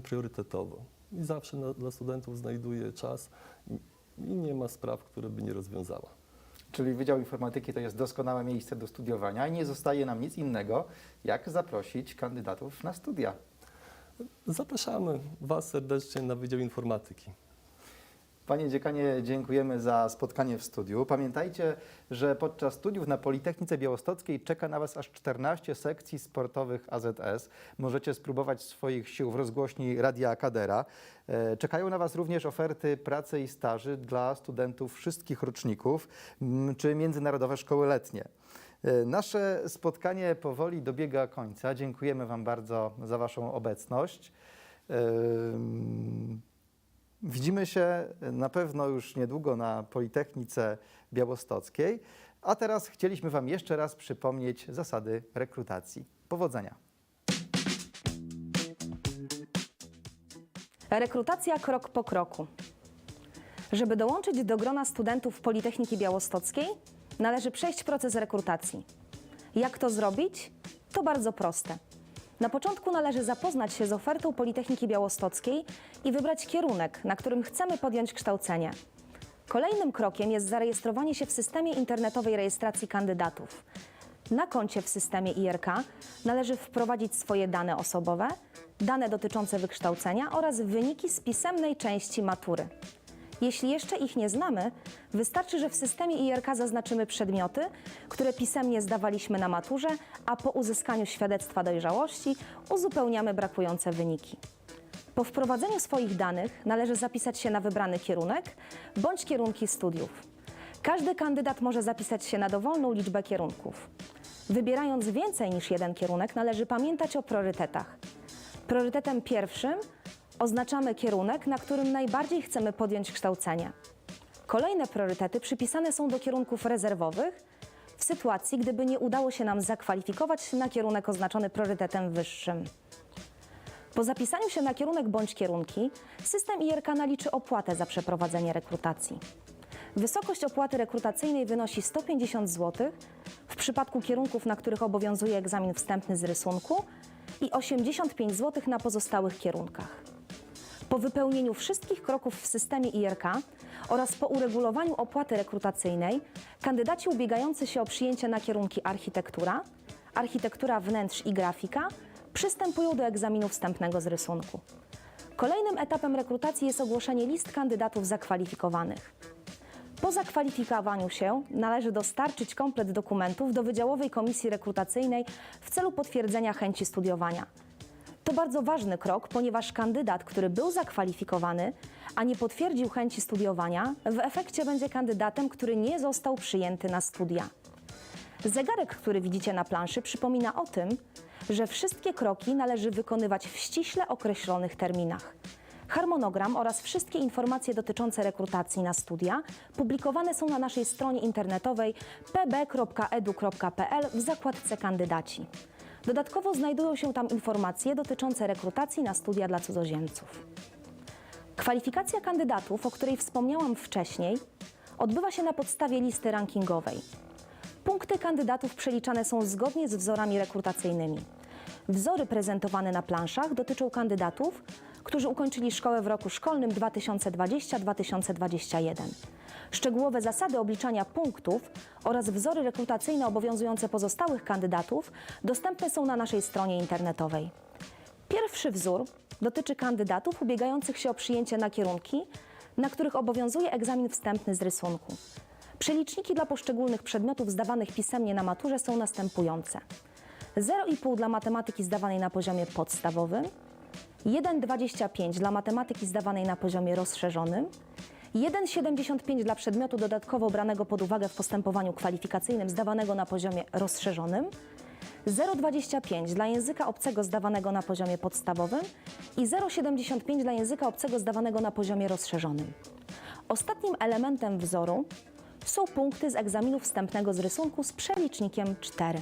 Speaker 17: priorytetowo i zawsze dla studentów znajduje czas i nie ma spraw, które by nie rozwiązała.
Speaker 1: Czyli Wydział Informatyki to jest doskonałe miejsce do studiowania i nie zostaje nam nic innego, jak zaprosić kandydatów na studia.
Speaker 17: Zapraszamy Was serdecznie na Wydział Informatyki.
Speaker 1: Panie dziekanie, dziękujemy za spotkanie w studiu. Pamiętajcie, że podczas studiów na Politechnice Białostockiej czeka na Was aż 14 sekcji sportowych AZS. Możecie spróbować swoich sił w rozgłośni Radia Kadera. Czekają na Was również oferty pracy i staży dla studentów wszystkich roczników czy międzynarodowe szkoły letnie. Nasze spotkanie powoli dobiega końca. Dziękujemy Wam bardzo za Waszą obecność. Widzimy się na pewno już niedługo na Politechnice Białostockiej, a teraz chcieliśmy Wam jeszcze raz przypomnieć zasady rekrutacji. Powodzenia!
Speaker 6: Rekrutacja krok po kroku. Żeby dołączyć do grona studentów Politechniki Białostockiej, należy przejść proces rekrutacji. Jak to zrobić? To bardzo proste. Na początku należy zapoznać się z ofertą Politechniki Białostockiej i wybrać kierunek, na którym chcemy podjąć kształcenie. Kolejnym krokiem jest zarejestrowanie się w systemie internetowej rejestracji kandydatów. Na koncie w systemie IRK należy wprowadzić swoje dane osobowe, dane dotyczące wykształcenia oraz wyniki z pisemnej części matury. Jeśli jeszcze ich nie znamy, wystarczy, że w systemie IRK zaznaczymy przedmioty, które pisemnie zdawaliśmy na maturze, a po uzyskaniu świadectwa dojrzałości uzupełniamy brakujące wyniki. Po wprowadzeniu swoich danych należy zapisać się na wybrany kierunek bądź kierunki studiów. Każdy kandydat może zapisać się na dowolną liczbę kierunków. Wybierając więcej niż jeden kierunek, należy pamiętać o priorytetach. Priorytetem pierwszym oznaczamy kierunek, na którym najbardziej chcemy podjąć kształcenie. Kolejne priorytety przypisane są do kierunków rezerwowych w sytuacji, gdyby nie udało się nam zakwalifikować na kierunek oznaczony priorytetem wyższym. Po zapisaniu się na kierunek bądź kierunki, system IRK naliczy opłatę za przeprowadzenie rekrutacji. Wysokość opłaty rekrutacyjnej wynosi 150 zł w przypadku kierunków, na których obowiązuje egzamin wstępny z rysunku i 85 zł na pozostałych kierunkach. Po wypełnieniu wszystkich kroków w systemie IRK oraz po uregulowaniu opłaty rekrutacyjnej, kandydaci ubiegający się o przyjęcie na kierunki architektura, architektura wnętrz i grafika przystępują do egzaminu wstępnego z rysunku. Kolejnym etapem rekrutacji jest ogłoszenie list kandydatów zakwalifikowanych. Po zakwalifikowaniu się należy dostarczyć komplet dokumentów do Wydziałowej Komisji Rekrutacyjnej w celu potwierdzenia chęci studiowania. To bardzo ważny krok, ponieważ kandydat, który był zakwalifikowany, a nie potwierdził chęci studiowania, w efekcie będzie kandydatem, który nie został przyjęty na studia. Zegarek, który widzicie na planszy, przypomina o tym, że wszystkie kroki należy wykonywać w ściśle określonych terminach. Harmonogram oraz wszystkie informacje dotyczące rekrutacji na studia publikowane są na naszej stronie internetowej pb.edu.pl w zakładce Kandydaci. Dodatkowo znajdują się tam informacje dotyczące rekrutacji na studia dla cudzoziemców. Kwalifikacja kandydatów, o której wspomniałam wcześniej, odbywa się na podstawie listy rankingowej. Punkty kandydatów przeliczane są zgodnie z wzorami rekrutacyjnymi. Wzory prezentowane na planszach dotyczą kandydatów, którzy ukończyli szkołę w roku szkolnym 2020-2021. Szczegółowe zasady obliczania punktów oraz wzory rekrutacyjne obowiązujące pozostałych kandydatów dostępne są na naszej stronie internetowej. Pierwszy wzór dotyczy kandydatów ubiegających się o przyjęcie na kierunki, na których obowiązuje egzamin wstępny z rysunku. Przeliczniki dla poszczególnych przedmiotów zdawanych pisemnie na maturze są następujące. 0,5 dla matematyki zdawanej na poziomie podstawowym, 1,25 dla matematyki zdawanej na poziomie rozszerzonym, 1,75 dla przedmiotu dodatkowo branego pod uwagę w postępowaniu kwalifikacyjnym zdawanego na poziomie rozszerzonym, 0,25 dla języka obcego zdawanego na poziomie podstawowym i 0,75 dla języka obcego zdawanego na poziomie rozszerzonym. Ostatnim elementem wzoru są punkty z egzaminu wstępnego z rysunku z przelicznikiem 4.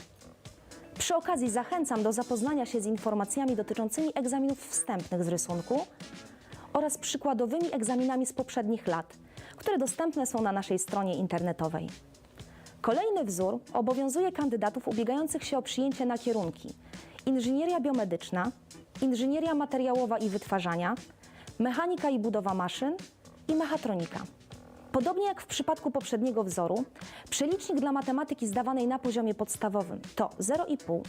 Speaker 6: Przy okazji zachęcam do zapoznania się z informacjami dotyczącymi egzaminów wstępnych z rysunku oraz przykładowymi egzaminami z poprzednich lat, które dostępne są na naszej stronie internetowej. Kolejny wzór obowiązuje kandydatów ubiegających się o przyjęcie na kierunki inżynieria biomedyczna, inżynieria materiałowa i wytwarzania, mechanika i budowa maszyn i mechatronika. Podobnie jak w przypadku poprzedniego wzoru, przelicznik dla matematyki zdawanej na poziomie podstawowym to 0,5,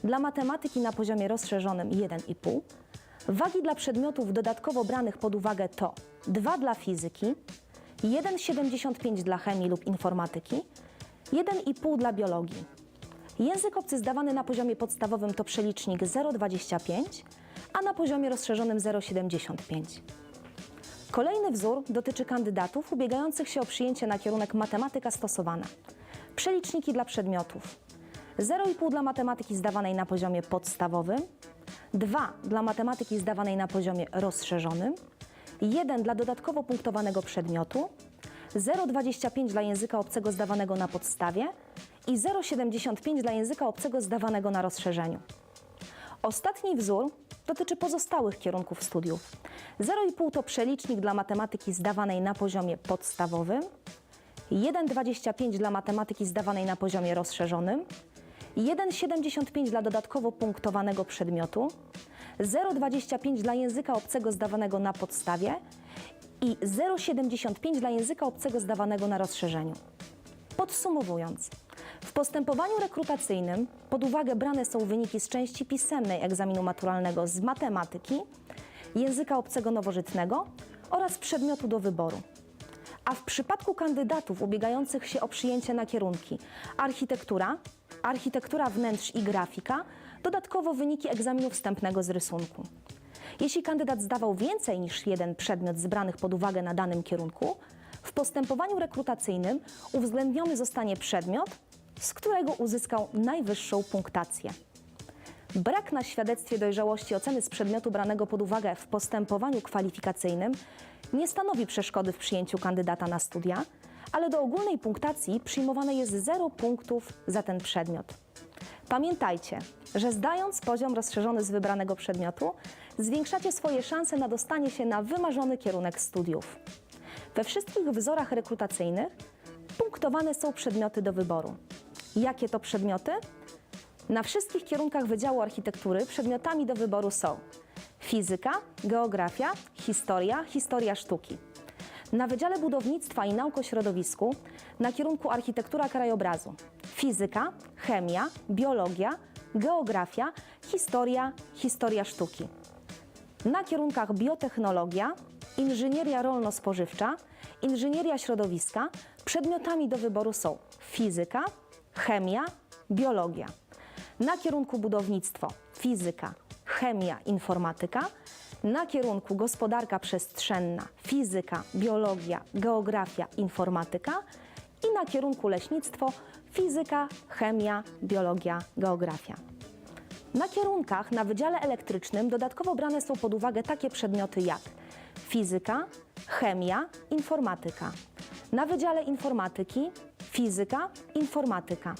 Speaker 6: dla matematyki na poziomie rozszerzonym 1,5, wagi dla przedmiotów dodatkowo branych pod uwagę to 2 dla fizyki, 1,75 dla chemii lub informatyki, 1,5 dla biologii. Język obcy zdawany na poziomie podstawowym to przelicznik 0,25, a na poziomie rozszerzonym 0,75. Kolejny wzór dotyczy kandydatów ubiegających się o przyjęcie na kierunek matematyka stosowana. Przeliczniki dla przedmiotów: 0,5 dla matematyki zdawanej na poziomie podstawowym, 2 dla matematyki zdawanej na poziomie rozszerzonym, 1 dla dodatkowo punktowanego przedmiotu, 0,25 dla języka obcego zdawanego na podstawie i 0,75 dla języka obcego zdawanego na rozszerzeniu. Ostatni wzór dotyczy pozostałych kierunków studiów. 0,5 to przelicznik dla matematyki zdawanej na poziomie podstawowym, 1,25 dla matematyki zdawanej na poziomie rozszerzonym, 1,75 dla dodatkowo punktowanego przedmiotu, 0,25 dla języka obcego zdawanego na podstawie i 0,75 dla języka obcego zdawanego na rozszerzeniu. Podsumowując, w postępowaniu rekrutacyjnym pod uwagę brane są wyniki z części pisemnej egzaminu maturalnego z matematyki, języka obcego nowożytnego oraz przedmiotu do wyboru. A w przypadku kandydatów ubiegających się o przyjęcie na kierunki architektura, architektura wnętrz i grafika, dodatkowo wyniki egzaminu wstępnego z rysunku. Jeśli kandydat zdawał więcej niż jeden przedmiot z branych pod uwagę na danym kierunku, w postępowaniu rekrutacyjnym uwzględniony zostanie przedmiot, z którego uzyskał najwyższą punktację. Brak na świadectwie dojrzałości oceny z przedmiotu branego pod uwagę w postępowaniu kwalifikacyjnym nie stanowi przeszkody w przyjęciu kandydata na studia, ale do ogólnej punktacji przyjmowane jest 0 punktów za ten przedmiot. Pamiętajcie, że zdając poziom rozszerzony z wybranego przedmiotu, zwiększacie swoje szanse na dostanie się na wymarzony kierunek studiów. We wszystkich wzorach rekrutacyjnych punktowane są przedmioty do wyboru. Jakie to przedmioty? Na wszystkich kierunkach Wydziału Architektury przedmiotami do wyboru są fizyka, geografia, historia, historia sztuki. Na Wydziale Budownictwa i Nauk o Środowisku na kierunku architektura krajobrazu fizyka, chemia, biologia, geografia, historia, historia sztuki. Na kierunkach biotechnologia, inżynieria rolno-spożywcza, inżynieria środowiska przedmiotami do wyboru są fizyka, chemia, biologia. Na kierunku budownictwo fizyka, chemia, informatyka. Na kierunku gospodarka przestrzenna fizyka, biologia, geografia, informatyka. I na kierunku leśnictwo fizyka, chemia, biologia, geografia. Na kierunkach na Wydziale Elektrycznym dodatkowo brane są pod uwagę takie przedmioty jak fizyka, chemia, informatyka. Na Wydziale Informatyki fizyka, informatyka.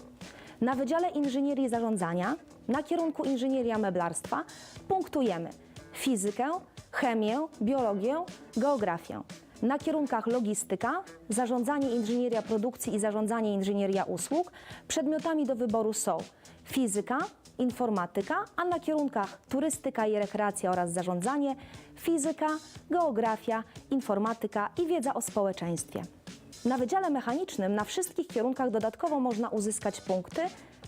Speaker 6: Na Wydziale Inżynierii Zarządzania na kierunku inżynieria meblarstwa punktujemy fizykę, chemię, biologię, geografię. Na kierunkach logistyka, zarządzanie inżynieria produkcji i zarządzanie inżynieria usług przedmiotami do wyboru są fizyka, informatyka, a na kierunkach turystyka i rekreacja oraz zarządzanie fizyka, geografia, informatyka i wiedza o społeczeństwie. Na Wydziale Mechanicznym na wszystkich kierunkach dodatkowo można uzyskać punkty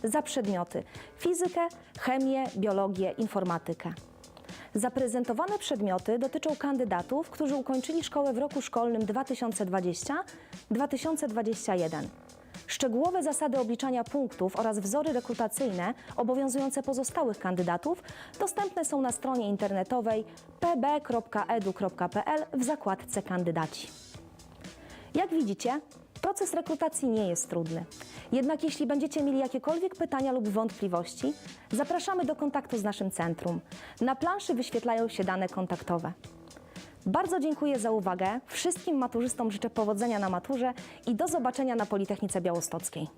Speaker 6: za przedmioty fizykę, chemię, biologię, informatykę. Zaprezentowane przedmioty dotyczą kandydatów, którzy ukończyli szkołę w roku szkolnym 2020-2021. Szczegółowe zasady obliczania punktów oraz wzory rekrutacyjne obowiązujące pozostałych kandydatów dostępne są na stronie internetowej pb.edu.pl w zakładce Kandydaci. Jak widzicie, proces rekrutacji nie jest trudny. Jednak jeśli będziecie mieli jakiekolwiek pytania lub wątpliwości, zapraszamy do kontaktu z naszym centrum. Na planszy wyświetlają się dane kontaktowe. Bardzo dziękuję za uwagę. Wszystkim maturzystom życzę powodzenia na maturze i do zobaczenia na Politechnice Białostockiej.